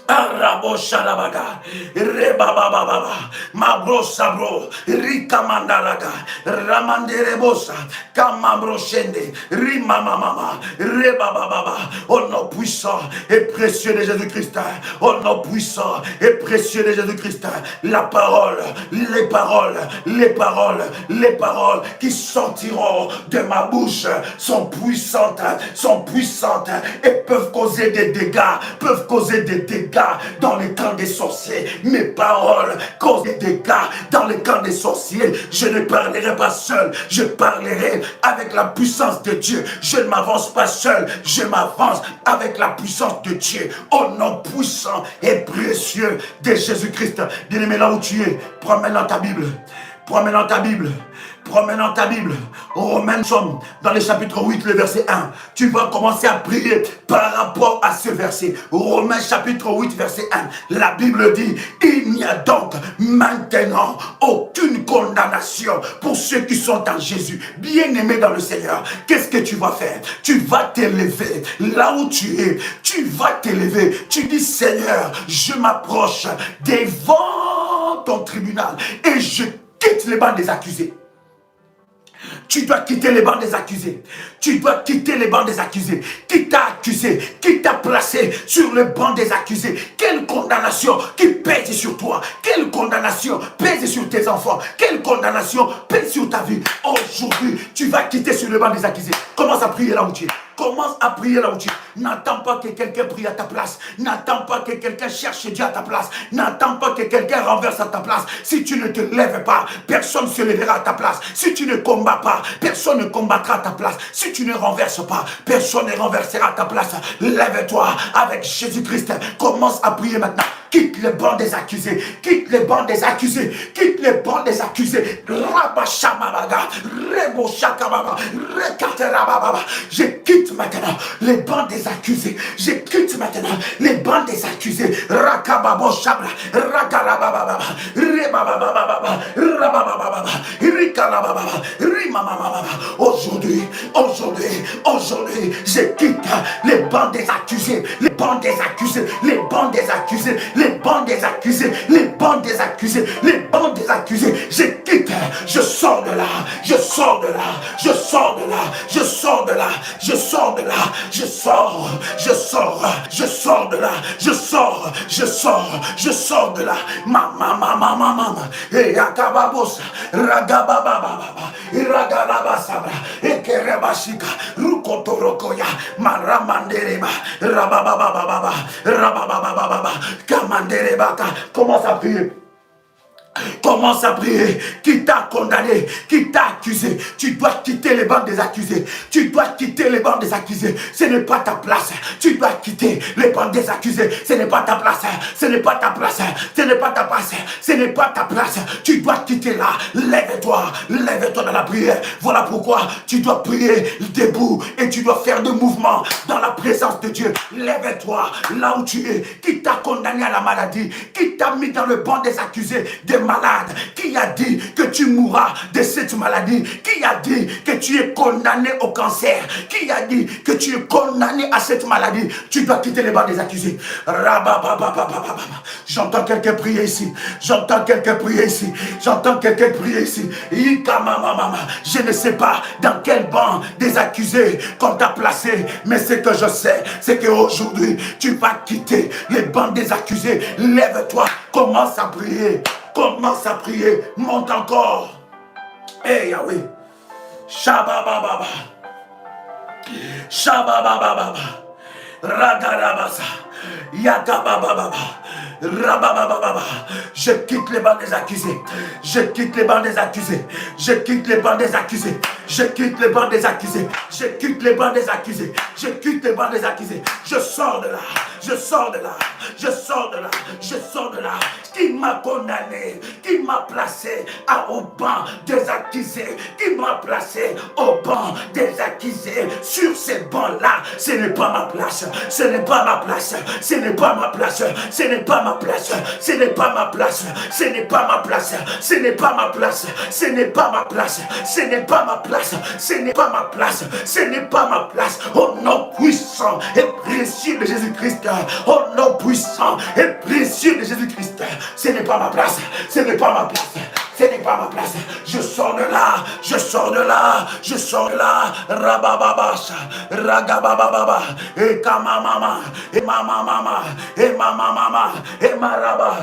Arabo Shalabaga, Rebababa, Mabro Sabro, Rika Mandaraga, Ramanderebosa, Kamabro Shende, Rimamama, Rebababa, au nom puissant et précieux de Jésus-Christ, au nom puissant et précieux de Jésus-Christ, la parole, les paroles qui sortiront de ma bouche sont puissantes et peuvent causer des dégâts dans les camps des sorciers. Mes paroles causent des dégâts dans les camps des sorciers. Je ne parlerai pas seul, je parlerai avec la puissance de Dieu. Je ne m'avance pas seul, je m'avance avec la puissance de Dieu. Au nom puissant et précieux de Jésus-Christ. Bien-aimé, là où tu es, prends maintenant ta Bible. Prends maintenant ta Bible. Prends maintenant ta Bible. Romains, sommes dans le chapitre 8, le verset 1. Tu vas commencer à prier par rapport à ce verset. Romains chapitre 8, verset 1. La Bible dit, il n'y a donc maintenant aucune condamnation pour ceux qui sont en Jésus. Bien-aimés dans le Seigneur, qu'est-ce que tu vas faire? Tu vas t'élever là où tu es. Tu vas t'élever. Tu dis, Seigneur, je m'approche devant ton tribunal et je quitte les bancs des accusés. Tu dois quitter les bancs des accusés. Tu dois quitter les bancs des accusés. Qui t'a accusé? Qui t'a placé sur le banc des accusés? Quelle condamnation qui pèse sur toi? Quelle condamnation pèse sur tes enfants? Quelle condamnation pèse sur ta vie? Aujourd'hui, tu vas quitter sur le banc des accusés. Commence à prier là où tu es. Commence à prier là où tu es. N'attends pas que quelqu'un prie à ta place. N'attends pas que quelqu'un cherche Dieu à ta place. N'attends pas que quelqu'un renverse à ta place. Si tu ne te lèves pas, personne ne se lèvera à ta place. Si tu ne combats pas, personne ne combattra à ta place. Si tu ne renverses pas, personne ne renversera à ta place. Lève-toi avec Jésus-Christ. Commence à prier maintenant. Quitte les bancs des accusés. Quitte les bancs des accusés. Quitte les bancs des accusés. Rabashamabaga. Reboshakababa. Rekaterababa. Je quitte maintenant les bancs des accusés. Je quitte maintenant les bancs des accusés. Rakababo Shabra. Rakarababa. Rebababa. Rabababa. Rikarababa. Rimamamaba. Aujourd'hui, je quitte les bancs des accusés. Les bancs des accusés. Les bancs des accusés. Les bancs des accusés, les bancs des accusés, les bancs des accusés. Je quitte, je sors de là, je sors de là, je sors de là, je sors de là, je sors de là, je sors, je sors, je sors de là, je sors, je sors, je sors de là. Mama, et akababos, ragabababa, ragalabasabra, ekerebashika, rukotorokoya, maramandereba, rababababa, rababababa. Commence à prier. Commence à prier. Qui t'a condamné? Qui t'a accusé? Tu dois quitter les bancs des accusés. Tu dois quitter les bancs des accusés. Ce n'est pas ta place. Tu dois quitter les bancs des accusés. Ce n'est pas ta place. Ce n'est pas ta place. Ce n'est pas ta place. Ce n'est pas ta place. Tu dois quitter là. Lève-toi. Lève-toi dans la prière. Voilà pourquoi tu dois prier debout et tu dois faire des mouvements dans la présence de Dieu. Lève-toi là où tu es. Qui t'a condamné à la maladie? Qui t'a mis dans le banc des accusés? Des malades? Qui a dit que tu mourras de cette maladie? Qui a dit que tu es condamné au cancer? Qui a dit que tu es condamné à cette maladie? Tu dois quitter les bancs des accusés. J'entends quelqu'un prier ici. J'entends quelqu'un prier ici. J'entends quelqu'un prier ici. Je ne sais pas dans quel banc des accusés qu'on t'a placé, mais ce que je sais, c'est qu'aujourd'hui, tu vas quitter les bancs des accusés. Lève-toi, commence à prier. Commence à prier, monte encore. Hey Yahweh. Shabababa. Shabababa. Ragarabasa. Yakabababa. Rabababa. Je quitte les bancs des accusés. Je quitte les bancs des accusés. Je quitte les bancs des accusés. Je quitte les bancs des accusés. Je quitte les bancs des accusés. Je quitte les bancs des accusés. Je sors de là. Je sors de là. Je sors de là. Je sors de là. Qui m'a condamné, qui m'a placé au banc des accusés, qui m'a placé au banc des accusés. Sur ces bancs-là, ce n'est pas ma place. Ce n'est pas ma place. Ce n'est pas ma place. Ce n'est pas ma place. Ce n'est pas ma place. Ce n'est pas ma place. Ce n'est pas ma place. Ce n'est pas ma place. Ce n'est pas ma place. Ce n'est pas ma place. Ce n'est pas ma place. Au nom puissant et précieux de Jésus-Christ. Au nom puissant et précieux de Jésus-Christ. Ce n'est pas ma place. Ce n'est pas ma place. Ce n'est pas ma place. Je sors de là. Je sors de là. Je sors de là. Rabababasha. Ragabababa. Et kamamama. Et mamamama. Et mamamama. Et maraba.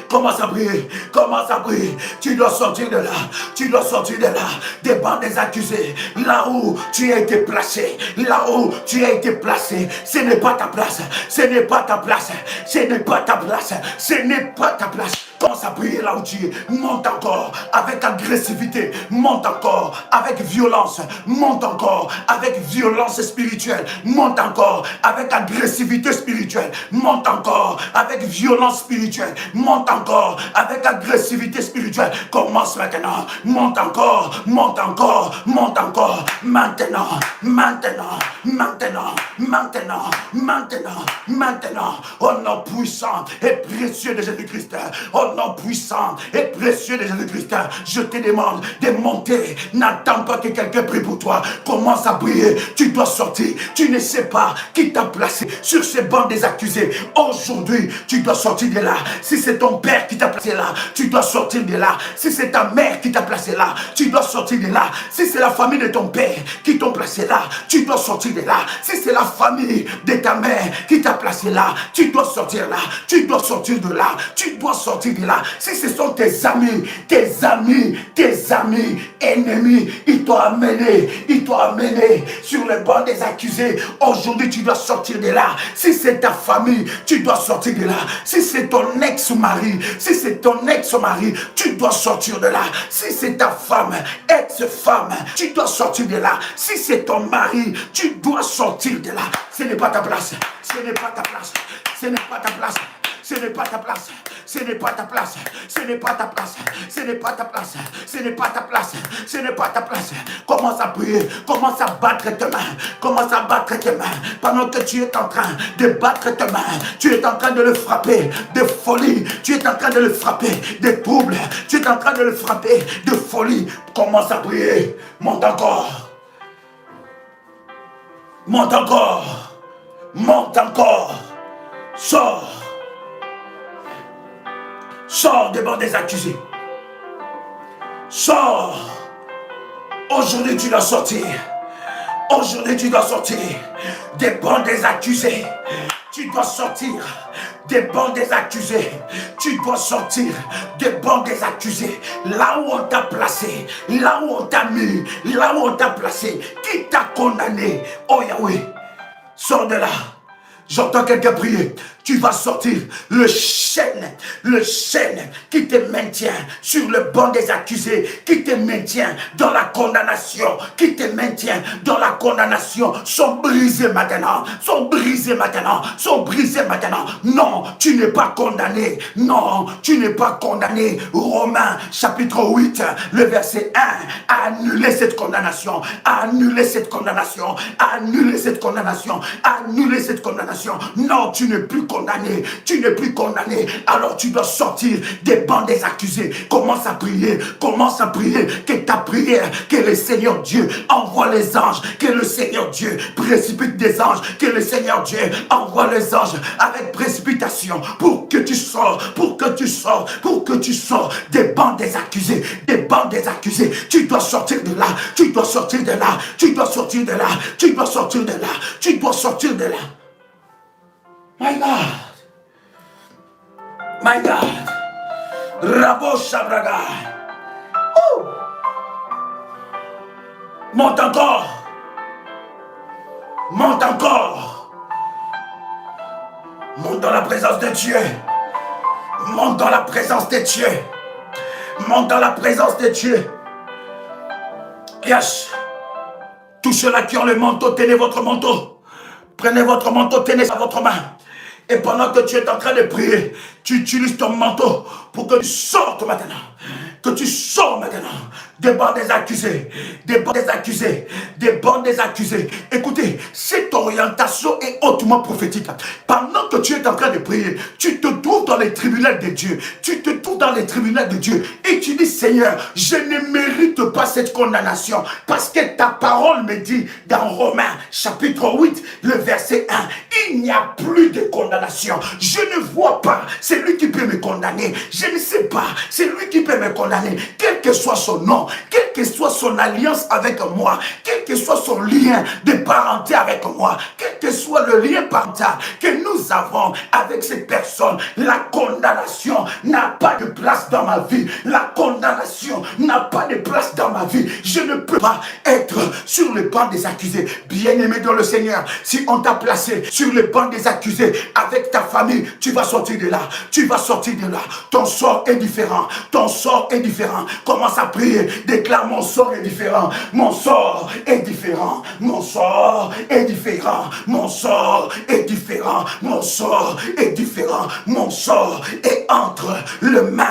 Commence à prier, commence à prier. Tu dois sortir de là, tu dois sortir de là, des bancs des accusés. Là où tu as été placé, là où tu as été placé, ce n'est pas ta place, ce n'est pas ta place, ce n'est pas ta place, ce n'est pas ta place. Commence à prier là où tu es. Monte encore avec agressivité. Monte encore avec violence. Monte encore avec violence spirituelle. Monte encore avec agressivité spirituelle. Monte encore avec violence spirituelle. Monte encore avec agressivité spirituelle. Commence maintenant. Monte encore. Monte encore. Monte encore. Maintenant. Maintenant. Maintenant. Maintenant. Maintenant. Maintenant. Au nom puissant et précieux de Jésus-Christ. Au nom puissant et précieux de Jésus-Christ. Je te demande de monter. N'attends pas que quelqu'un prie pour toi. Commence à prier. Tu dois sortir. Tu ne sais pas qui t'a placé sur ces bancs des accusés. Aujourd'hui, tu dois sortir de là. Si c'est ton père qui t'a placé là, tu dois sortir de là. Si c'est ta mère qui t'a placé là, tu dois sortir de là. Si c'est la famille de ton père qui t'a placé là, tu dois sortir de là. Si c'est la famille de ta mère qui t'a placé là, tu dois sortir là. Tu dois sortir de là. Tu dois sortir de là. Si ce sont tes amis ennemis, ils t'ont amené sur le banc des accusés. Aujourd'hui, tu dois sortir de là. Si c'est ta famille, tu dois sortir de là. Si c'est ton ex-mari, tu dois sortir de là. Si c'est ta femme, ex-femme, tu dois sortir de là. Si c'est ton mari, tu dois sortir de là. Ce n'est pas ta place. Ce n'est pas ta place. Ce n'est pas ta place. Ce n'est pas ta place. Ce n'est pas ta place. Ce n'est pas ta place. Ce n'est pas ta place. Ce n'est pas ta place. Ce n'est pas ta place. Commence à prier. Commence à battre tes mains. Commence à battre tes mains. Pendant que tu es en train de battre tes mains, tu es en train de le frapper de folie. Tu es en train de le frapper de troubles. Tu es en train de le frapper de folie. Commence à prier. Monte encore. Monte encore. Monte encore. Sors. Sors des bancs des accusés. Sors. Aujourd'hui, tu dois sortir. Aujourd'hui, tu dois sortir des bancs des accusés. Tu dois sortir des bancs des accusés. Tu dois sortir des bancs des accusés. Là où on t'a placé, là où on t'a mis, là où on t'a placé. Qui t'a condamné? Oh Yahweh, sors de là. J'entends quelqu'un prier. Tu vas sortir le chêne qui te maintient sur le banc des accusés, qui te maintient dans la condamnation, sont brisés maintenant, sont brisés maintenant. Non, tu n'es pas condamné. Non, tu n'es pas condamné. Romains chapitre 8, le verset 1, a annulé cette condamnation, Non, tu n'es plus condamné. Alors tu dois sortir des bancs des accusés. Commence à prier. Que ta prière, que le Seigneur Dieu envoie les anges, que le Seigneur Dieu précipite des anges, que le Seigneur Dieu envoie les anges avec précipitation pour que tu sors des bancs des accusés, Tu dois sortir de là. My God. Rabo Shabraga. Oh. Monte encore. Monte dans la présence de Dieu. Monte dans la présence de Dieu. Yes. Tous ceux-là qui ont le manteau, tenez votre manteau. Prenez votre manteau, tenez à votre main. Et pendant que tu es en train de prier, tu utilises ton manteau pour que tu sortes maintenant. Des bancs des accusés. Écoutez, cette orientation est hautement prophétique. Pendant que tu es en train de prier, tu te trouves dans les tribunaux de Dieu. Et tu dis, Seigneur, je ne mérite pas cette condamnation. Parce que ta parole me dit dans Romains chapitre 8, le verset 1, il n'y a plus de condamnation. Je ne vois pas celui qui peut me condamner. Je ne sais pas celui qui peut me condamner. Quel que soit son nom, quelle que soit son alliance avec moi, quel que soit son lien de parenté avec moi, quel que soit le lien parental que nous avons avec cette personne, la condamnation n'a pas de place dans ma vie. La condamnation n'a pas de place dans ma vie. Je ne peux pas être sur le banc des accusés. Bien-aimé dans le Seigneur, si on t'a placé sur le banc des accusés avec ta famille, tu vas sortir de là. Tu vas sortir de là. Ton sort est différent. Ton sort est différent. Commence à prier. Déclare: mon sort est différent. Mon sort est différent. Mon sort est différent. Mon sort est différent. Mon sort est différent. Mon sort est entre les mains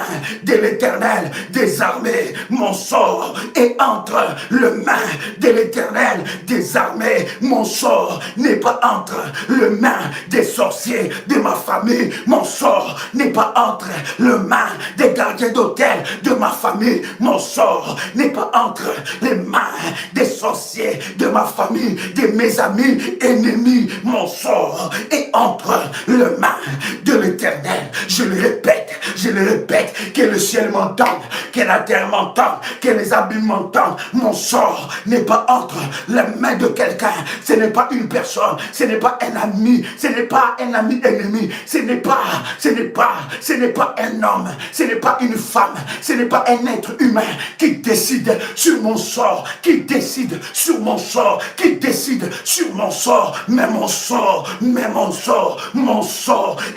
de l'Éternel des armées. Mon sort est entre les mains de l'Éternel des armées. Mon sort n'est pas entre les mains des sorciers de ma famille. Mon sort n'est pas entre les mains des gardiens d'hôtel de ma famille. Mon sort n'est pas entre les mains des sorciers de ma famille, de mes amis ennemis. Mon sort est entre les mains de l'Éternel. Je le répète, que le ciel m'entende, que la terre m'entende, que les abîmes m'entendent. Mon sort n'est pas entre les mains de quelqu'un. Ce n'est pas une personne, ce n'est pas un ami, ce n'est pas un ami ennemi, ce n'est pas un homme, ce n'est pas une femme, ce n'est pas un être humain qui décide sur mon sort, qui décide sur mon sort, qui décide sur mon sort, mais mon sort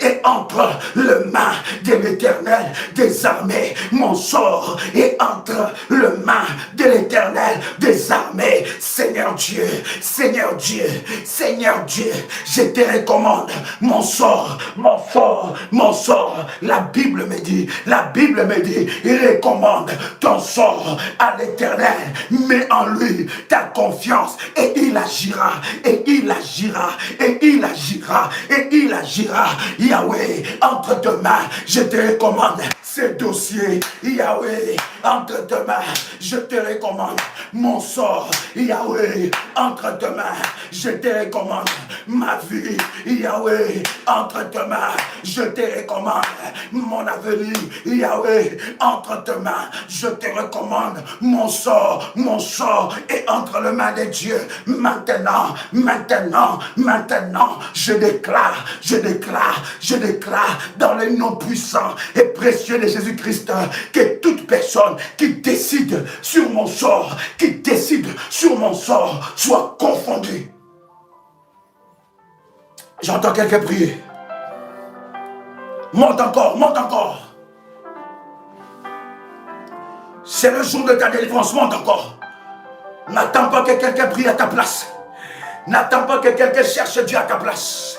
est entre les mains de l'Éternel des armées. Mon sort est entre les mains de l'Éternel des armées. Seigneur Dieu, je te recommande mon sort. La Bible me dit, il recommande ton sort à l'Éternel. Mets en lui ta confiance et il agira. Yahweh, entre tes mains, je te recommande ce dossier. Yahweh, entre tes mains, je te recommande mon sort. Yahweh, entre tes mains, je te recommande ma vie. Yahweh, entre tes mains, je te recommande mon avenir. Yahweh, entre tes mains, je te recommande mon sort. Mon sort est entre les mains de Dieu. Maintenant, je déclare dans le nom puissant et précieux de Jésus-Christ que toute personne qui décide sur mon sort, soit confondue. J'entends quelqu'un prier. Monte encore. C'est le jour de ta délivrance, monte encore. N'attends pas que quelqu'un prie à ta place. N'attends pas que quelqu'un cherche Dieu à ta place.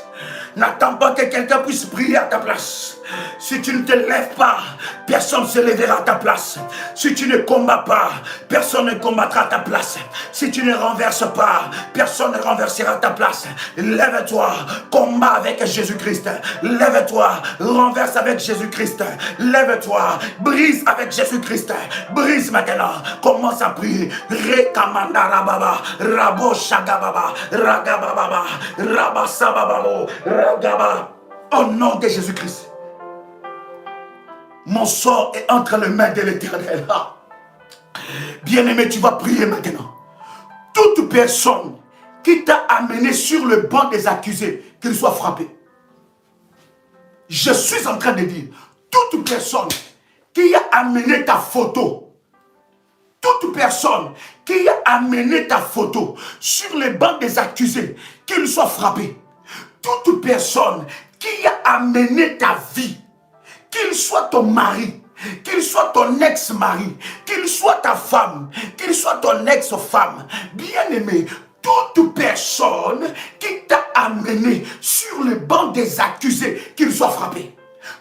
N'attends pas que quelqu'un puisse prier à ta place. Si tu ne te lèves pas, personne ne se lèvera à ta place. Si tu ne combats pas, personne ne combattra à ta place. Si tu ne renverses pas, personne ne renversera à ta place. Lève-toi, combat avec Jésus-Christ. Lève-toi, renverse avec Jésus-Christ. Lève-toi, brise avec Jésus-Christ. Brise maintenant. Commence à prier. Rekamanda rababa, rabo shagababa, ragababa, rabasabababo, ragaba. Au nom de Jésus-Christ. Mon sort est entre les mains de l'Éternel. Bien-aimé, tu vas prier maintenant. Toute personne qui t'a amené sur le banc des accusés, qu'il soit frappé. Je suis en train de dire, toute personne qui a amené ta photo, toute personne qui a amené ta photo sur le banc des accusés, qu'il soit frappé. Toute personne qui a amené ta vie, qu'il soit ton mari, qu'il soit ton ex-mari, qu'il soit ta femme, qu'il soit ton ex-femme, bien-aimé, toute personne qui t'a amené sur le banc des accusés, qu'il soit frappé.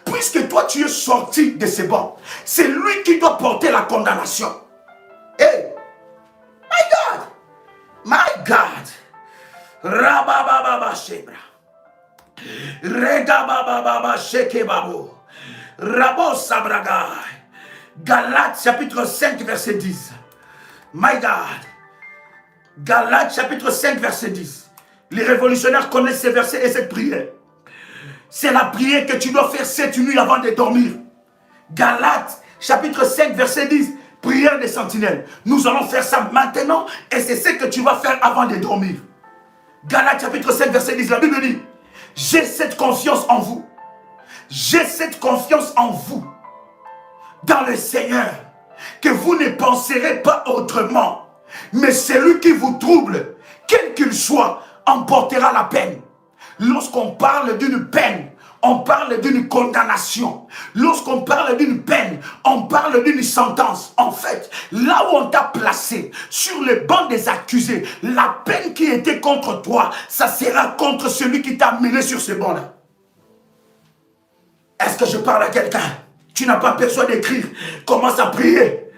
Puisque toi tu es sorti de ces bancs, c'est lui qui doit porter la condamnation. Hey! My God! Rabababa Shebra. Regabababa Shekebabo. Rabo Sabraga. Galates chapitre 5 verset 10. My God. Galates chapitre 5 verset 10. Les révolutionnaires connaissent ces versets et cette prière. C'est la prière que tu dois faire cette nuit avant de dormir. Galates chapitre 5 verset 10. Prière des sentinelles. Nous allons faire ça maintenant et c'est ce que tu vas faire avant de dormir. Galates chapitre 5 verset 10. La Bible dit: j'ai cette confiance en vous. J'ai cette confiance en vous. dans le Seigneur, que vous ne penserez pas autrement, mais celui qui vous trouble, quel qu'il soit, emportera la peine. Lorsqu'on parle d'une peine, on parle d'une condamnation. Lorsqu'on parle d'une peine, on parle d'une sentence. En fait, là où on t'a placé, sur le banc des accusés, la peine qui était contre toi, ça sera contre celui qui t'a mené sur ce banc-là. Est-ce que je parle à quelqu'un? Tu n'as pas besoin d'écrire. Commence à prier.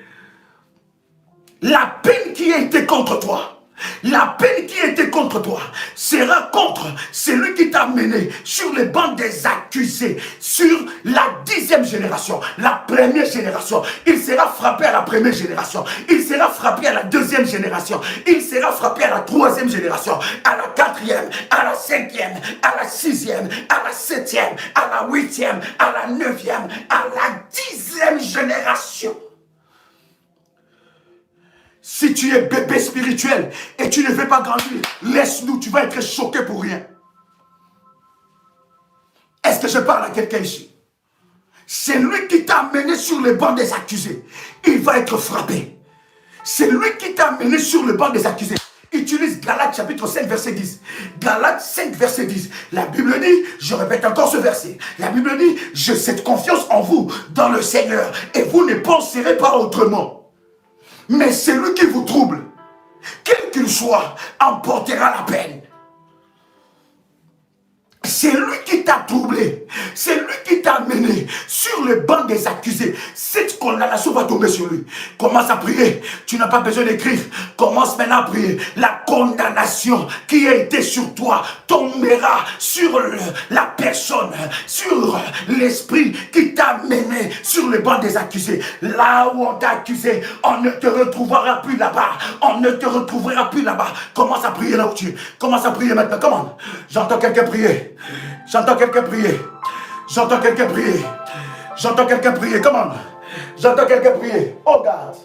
La peine qui a été contre toi, la peine qui était contre toi sera contre celui qui t'a mené sur les bancs des accusés, sur la 10e génération, la première génération. Il sera frappé à la première génération, il sera frappé à la 2e génération, il sera frappé à la 3e génération, à la 4e, à la 5e, à la 6e, à la 7e, à la 8e, à la 9e, à la 10e génération. Si tu es bébé spirituel et tu ne veux pas grandir, laisse-nous, tu vas être choqué pour rien. Est-ce que je parle à quelqu'un ici? C'est lui qui t'a amené sur le banc des accusés. Il va être frappé. C'est lui qui t'a amené sur le banc des accusés. Utilise Galates chapitre 5 verset 10. Galates 5 verset 10. La Bible dit, je répète encore ce verset. La Bible dit, j'ai cette confiance en vous, dans le Seigneur, et vous ne penserez pas autrement. Mais celui qui vous trouble, quel qu'il soit, emportera la peine. C'est lui qui t'a troublé, c'est lui qui t'a amené sur le banc des accusés. Cette condamnation va tomber sur lui. Commence à prier, tu n'as pas besoin d'écrire. Commence maintenant à prier. La condamnation qui a été sur toi tombera sur la personne, sur l'esprit qui t'a amené sur le banc des accusés. Là où on t'a accusé, on ne te retrouvera plus là-bas. On ne te retrouvera plus là-bas. Commence à prier là où tu es. Commence à prier maintenant. Comment? J'entends quelqu'un prier. J'entends quelqu'un prier. J'entends quelqu'un prier. J'entends quelqu'un prier. Comment? J'entends quelqu'un prier. Oh God.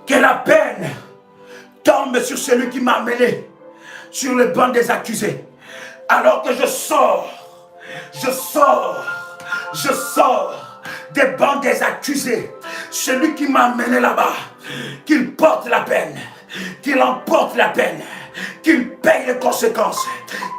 Que la peine tombe sur celui qui m'a amené sur le banc des accusés. Alors que je sors des bancs des accusés. Celui qui m'a amené là-bas, qu'il porte la peine, qu'il emporte la peine, qu'il paye les conséquences,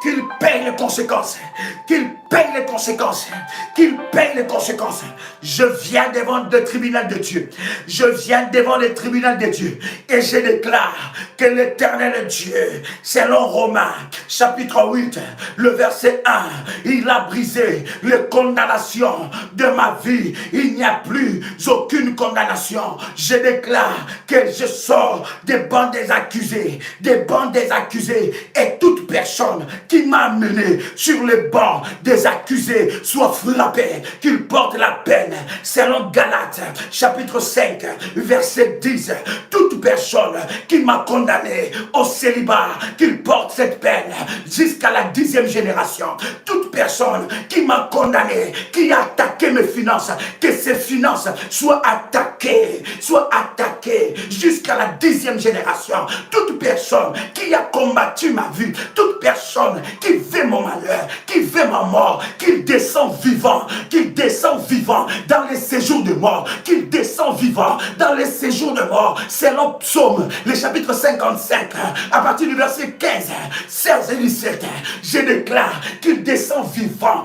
qu'il paye les conséquences, qu'il paye les conséquences, qu'il paye les conséquences. Je viens devant le tribunal de Dieu. Je viens devant le tribunal de Dieu et je déclare que l'Éternel Dieu, selon Romains, chapitre 8, le verset 1, il a brisé les condamnations de ma vie. Il n'y a plus aucune condamnation. Je déclare que je sors des bancs des accusés, et toute personne qui m'a amené sur le banc des accusés soit frappé, qu'il porte la peine. Selon Galates, chapitre 5, verset 10, toute personne qui m'a condamné au célibat, qu'il porte cette peine jusqu'à la 10e génération. Toute personne qui m'a condamné, qui a attaqué mes finances, que ces finances soient attaquées jusqu'à la 10e génération. Toute personne qui a combattu ma vie, toute personne qui veut mon malheur, qui veut ma mort, qu'il descend vivant dans les séjours de mort, qu'il descend vivant dans les séjours de mort. Selon Psaume, le chapitre 55, à partir du verset 15, 16 et 17, je déclare qu'il descend vivant,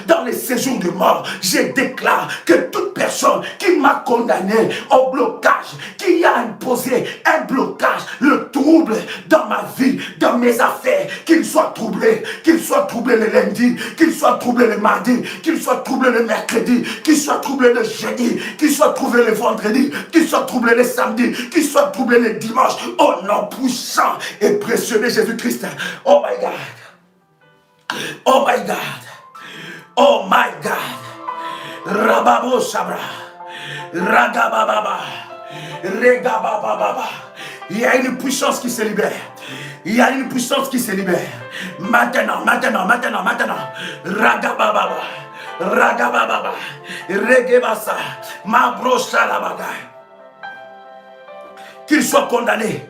dans les séjours de mort. Je déclare que toute personne qui m'a condamné au blocage, qui a imposé un blocage, le trouble dans ma vie, dans mes affaires, qu'il soit troublé le lundi, qu'il soit troublé le mardi, qu'il soit troublé le mercredi, qu'il soit troublé le jeudi, qu'il soit troublé le vendredi, qu'il soit troublé le samedi, qu'il soit troublé le dimanche, au nom puissant et précieux de Jésus-Christ. Oh my God. Oh my God. Oh my God. Rababo Sabra. Ragababa. Regababa. Il y a une puissance qui se libère. Il y a une puissance qui se libère. Maintenant. Ragababa. Regebasa. Mabrosa la bagaille. Qu'il soit condamné.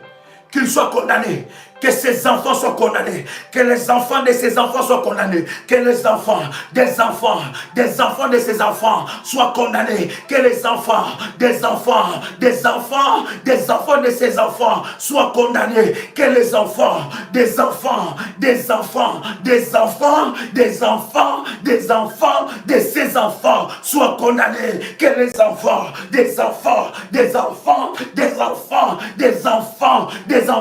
Que ses enfants soient condamnés. Que les enfants de ses enfants soient condamnés. Que les enfants de ses enfants soient condamnés. Que les enfants de ses enfants soient condamnés. Que les enfants de ses enfants soient condamnés. Que les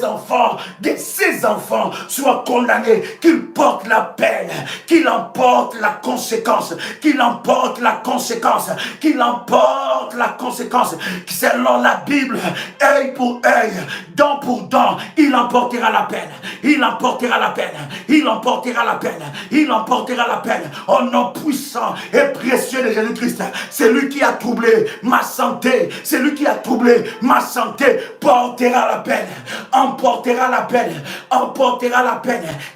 enfants de ses enfants soient condamnés, qu'ils portent la peine, qu'ils emportent la conséquence, selon la Bible, œil pour œil, dent pour dent, il emportera la peine, au nom puissant et précieux de Jésus-Christ. C'est lui qui a troublé ma santé, portera la peine, emportera la peine,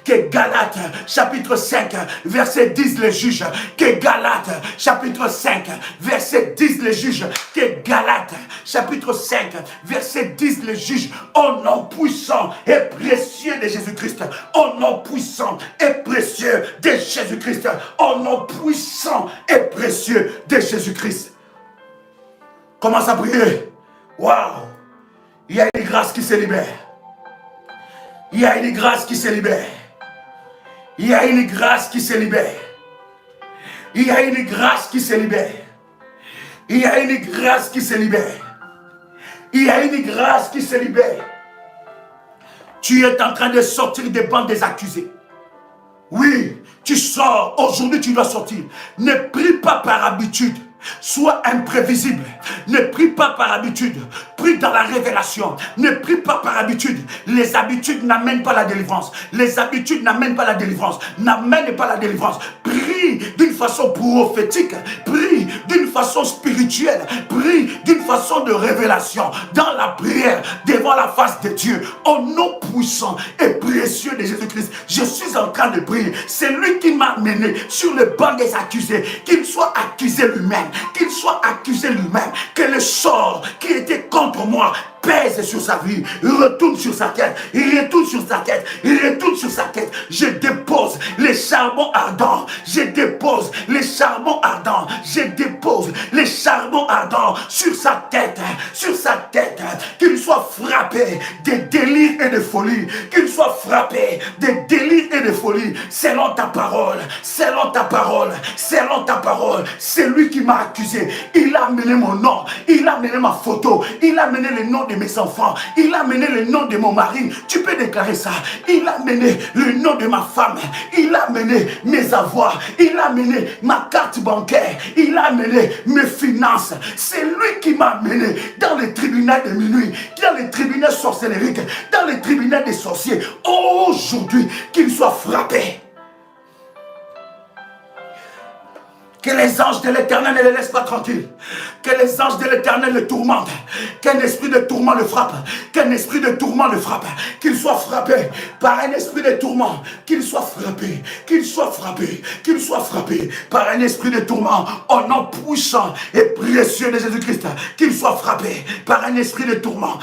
que Galates chapitre 5 verset 10 le juge, que Galates chapitre 5 verset 10 le juge, que Galates chapitre 5 verset 10 le juge, au nom puissant et précieux de Jésus-Christ, au nom puissant et précieux de Jésus-Christ, au nom puissant et précieux de Jésus-Christ. Commence à prier. Waouh! Il y a une grâce qui se libère. Il y a une grâce qui se libère. Il y a une grâce qui se libère. Il y a une grâce qui se libère. Il y a une grâce qui se libère. Il y a une grâce qui se libère. Tu es en train de sortir des bancs des accusés. Oui, tu sors. Aujourd'hui, tu dois sortir. Ne prie pas par habitude. Sois imprévisible. Ne prie pas par habitude. Prie dans la révélation. Ne prie pas par habitude. Les habitudes n'amènent pas la délivrance. N'amène pas la délivrance. Prie d'une façon prophétique. Prie d'une façon spirituelle. Prie d'une façon de révélation. Dans la prière, devant la face de Dieu. Au nom puissant et précieux de Jésus-Christ, je suis en train de prier. C'est lui qui m'a amené sur le banc des accusés. Qu'il soit accusé lui-même. Que le sort qui était contre moi pèse sur sa vie, retourne sur sa tête. Je dépose les charbons ardents. Sur sa tête. Qu'il soit frappé de délire et de folie. Selon ta parole. C'est lui qui m'a accusé. Il a amené mon nom. Il a amené ma photo. Il a amené le nom de mes enfants. Il a amené le nom de mon mari. Tu peux déclarer ça. Il a amené le nom de ma femme. Il a amené mes avoirs. Il a amené ma carte bancaire. Il a amené mes finances. C'est lui qui m'a amené dans le tribunal de minuit, dans le tribunal sorcellérique, dans le tribunal des sorciers. Aujourd'hui, qu'il soit frappé. Que les anges de l'Éternel ne le laissent pas tranquille. Que les anges de l'Éternel le tourmentent. Qu'un esprit de tourment le frappe. Qu'il soit frappé par un esprit de tourment. Qu'il soit frappé par un esprit de tourment. Au nom puissant et précieux de Jésus-Christ. Qu'il soit frappé par un esprit de tourment.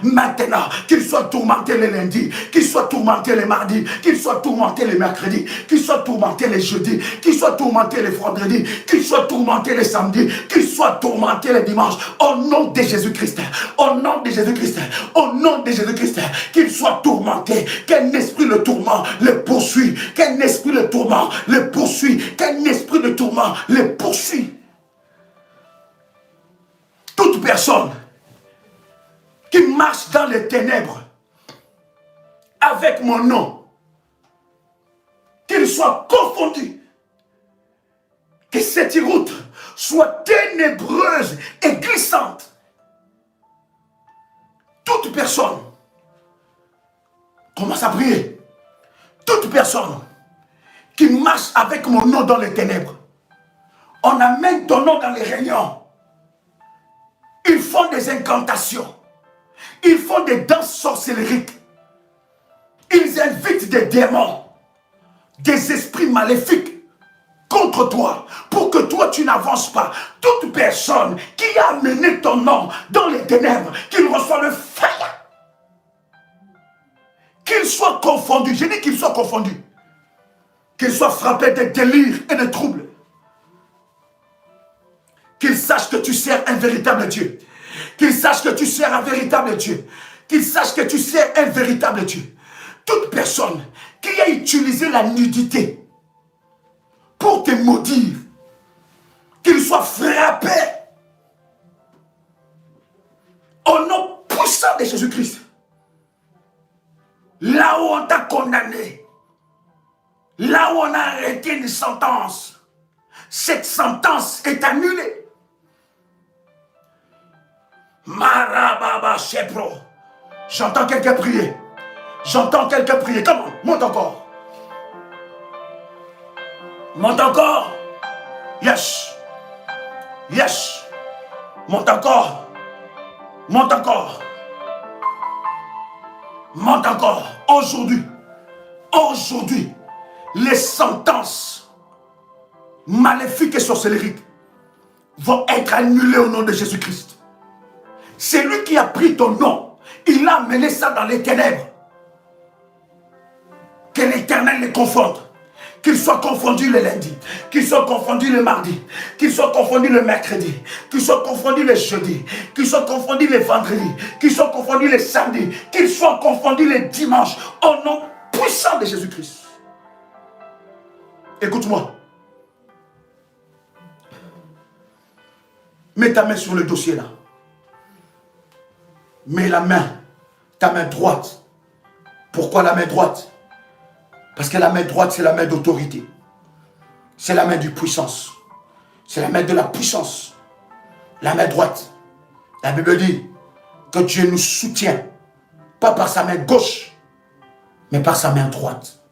Maintenant, qu'il soit tourmenté le lundi. Qu'il soit tourmenté le mardi. Qu'il soit tourmenté les mercredis, qu'il soit tourmenté les jeudis, qu'il soit tourmenté les vendredis, qu'il soit tourmenté les samedis, qu'il soit tourmenté les dimanches, au nom de Jésus-Christ, qu'il soit tourmenté, qu'un esprit de tourment le poursuit, Toute personne qui marche dans les ténèbres avec mon nom, qu'il soit confondu, que cette route soit ténébreuse et glissante. Toute personne, commence à prier, toute personne qui marche avec mon nom dans les ténèbres, on amène ton nom dans les réunions, ils font des incantations, ils font des danses sorcellériques, ils invitent des démons, des esprits maléfiques contre toi, pour que toi tu n'avances pas. Toute personne qui a amené ton nom dans les ténèbres, qu'il reçoit le feu. Qu'il soit confondu, j'ai dit qu'il soit confondu. Qu'il soit frappé de délires et de troubles. Qu'il sache que tu sers un véritable Dieu. Qu'il sache que tu sers un véritable Dieu. Qu'il sache que tu sers un véritable Dieu. Toute personne qui a utilisé la nudité pour te maudire, qu'il soit frappé au nom puissant de Jésus-Christ. Là où on t'a condamné, là où on a arrêté une sentence, cette sentence est annulée. Marababa Shepro. J'entends quelqu'un prier. J'entends quelqu'un prier. Comment? Monte encore. Monte encore. Yes. Yes. Monte encore. Monte encore. Monte encore. Aujourd'hui, les sentences maléfiques et sorcelleriques vont être annulées au nom de Jésus-Christ. C'est lui qui a pris ton nom. Il a amené ça dans les ténèbres. Que l'Éternel les confonde. Qu'il soit confondu le lundi, qu'il soit confondu le mardi, qu'il soit confondu le mercredi, qu'il soit confondu le jeudi, qu'il soit confondu le vendredi, qu'il soit confondu le samedi, qu'il soit confondu le dimanche, au nom puissant de Jésus-Christ. Écoute-moi. Mets ta main sur le dossier là. Mets la main, ta main droite. Pourquoi la main droite? Parce que la main droite, c'est la main d'autorité. C'est la main de puissance. C'est la main de la puissance. La main droite. La Bible dit que Dieu nous soutient. Pas par sa main gauche, mais par sa main droite.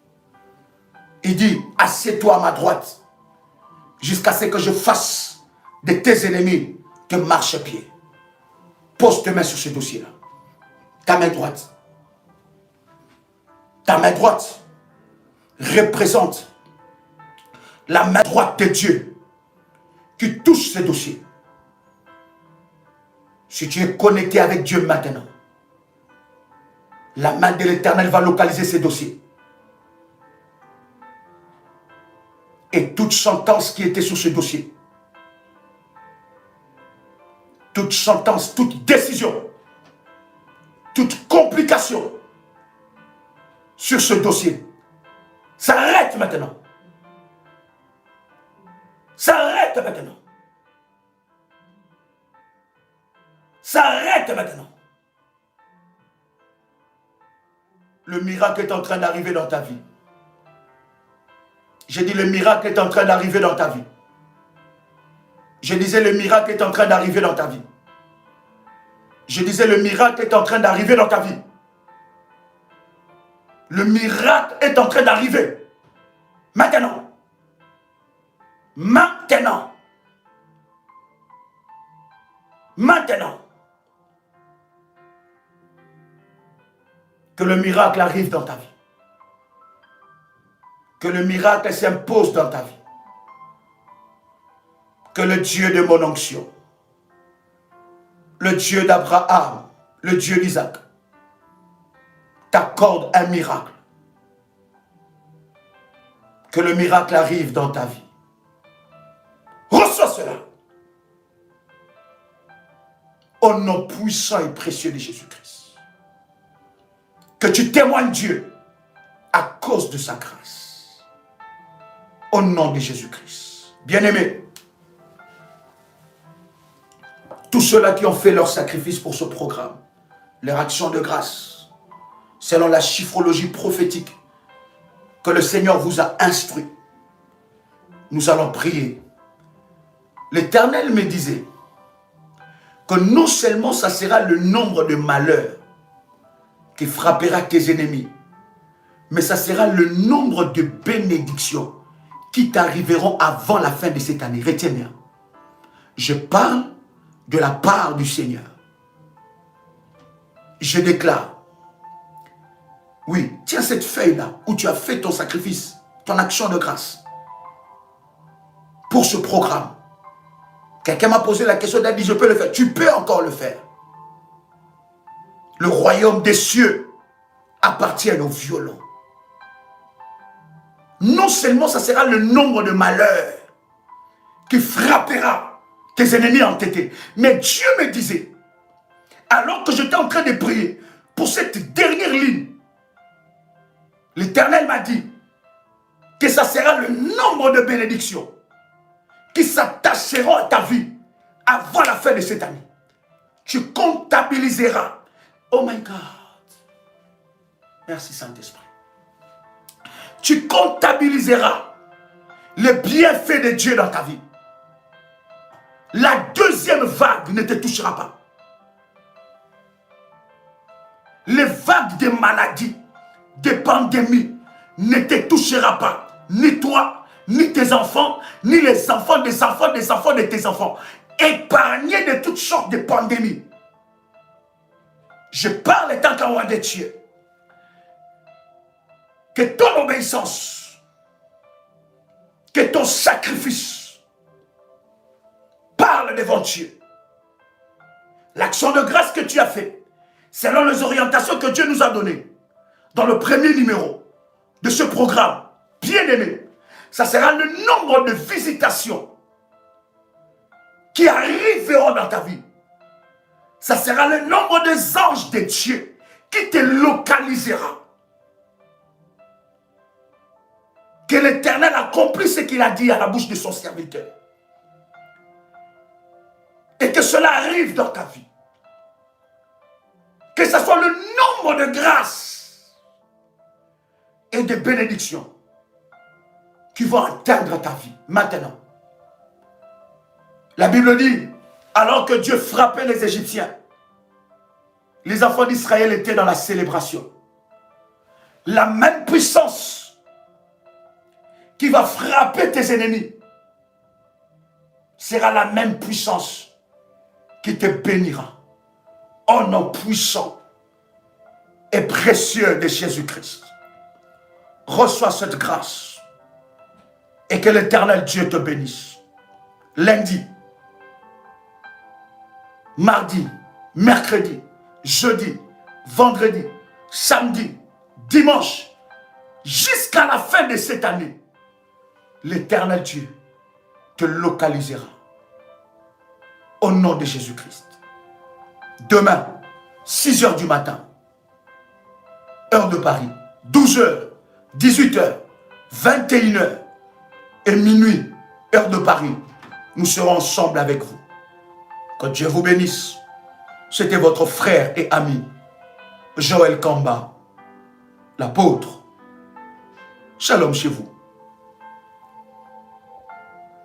Il dit, assieds-toi à ma droite, jusqu'à ce que je fasse de tes ennemis te marche-pied. Pose tes mains sur ce dossier-là. Ta main droite. Ta main droite représente la main droite de Dieu qui touche ces dossiers. Si tu es connecté avec Dieu maintenant, la main de l'Éternel va localiser ces dossiers. Et toute sentence qui était sur ce dossier, toute sentence, toute décision, toute complication sur ce dossier, s'arrête maintenant. S'arrête maintenant. S'arrête maintenant. Le miracle est en train d'arriver dans ta vie. J'ai dit le miracle est en train d'arriver dans ta vie. Je disais le miracle est en train d'arriver dans ta vie. Je disais le miracle est en train d'arriver dans ta vie. Le miracle est en train d'arriver. Maintenant. Maintenant. Maintenant. Que le miracle arrive dans ta vie. Que le miracle s'impose dans ta vie. Que le Dieu de mon onction, le Dieu d'Abraham, le Dieu d'Isaac, t'accorde un miracle. Que le miracle arrive dans ta vie. Reçois cela. Au nom puissant et précieux de Jésus-Christ. Que tu témoignes Dieu à cause de sa grâce. Au nom de Jésus-Christ. Bien-aimés, tous ceux-là qui ont fait leur sacrifice pour ce programme, leur action de grâce, selon la chiffrologie prophétique que le Seigneur vous a instruit, nous allons prier. L'Éternel me disait que non seulement ça sera le nombre de malheurs qui frappera tes ennemis, mais ça sera le nombre de bénédictions qui t'arriveront avant la fin de cette année. Retiens bien. Je parle de la part du Seigneur. Je déclare. Oui, tiens cette feuille-là où tu as fait ton sacrifice, ton action de grâce. pour ce programme. Quelqu'un m'a posé la question, il dit, je peux le faire. Tu peux encore le faire. Le royaume des cieux appartient aux violents. Non seulement ça sera le nombre de malheurs qui frappera tes ennemis entêtés, mais Dieu me disait, alors que j'étais en train de prier pour cette dernière ligne, l'Éternel m'a dit que ça sera le nombre de bénédictions qui s'attacheront à ta vie avant la fin de cette année. Tu comptabiliseras. Oh my God. Merci Saint-Esprit. Tu comptabiliseras les bienfaits de Dieu dans ta vie. La deuxième vague ne te touchera pas. Les vagues de maladies, de pandémies ne te touchera pas. Ni toi, ni tes enfants, ni les enfants des enfants des enfants de tes enfants. Épargnés de toutes sortes de pandémies. Je parle tant qu'un roi de Dieu. Que ton obéissance, que ton sacrifice parle devant Dieu. L'action de grâce que tu as fait, selon les orientations que Dieu nous a données, dans le premier numéro de ce programme, bien aimé, ça sera le nombre de visitations qui arriveront dans ta vie. Ça sera le nombre des anges de Dieu qui te localisera. Que l'Éternel accomplisse ce qu'il a dit à la bouche de son serviteur. Et que cela arrive dans ta vie. Que ce soit le nombre de grâces et de bénédictions qui vont atteindre ta vie maintenant. La Bible dit, alors que Dieu frappait les Égyptiens, les enfants d'Israël étaient dans la célébration. La même puissance qui va frapper tes ennemis sera la même puissance qui te bénira. Au nom puissant et précieux de Jésus-Christ. Reçois cette grâce et que l'Éternel Dieu te bénisse. Lundi, mardi, mercredi, jeudi, vendredi, samedi, dimanche, jusqu'à la fin de cette année, l'Éternel Dieu te localisera. Au nom de Jésus-Christ. Demain, 6 h du matin, heure de Paris, 12 h, 18 h, 21 h et minuit, heure de Paris, nous serons ensemble avec vous. Que Dieu vous bénisse. C'était votre frère et ami, Joël Kamba, l'apôtre. Shalom chez vous.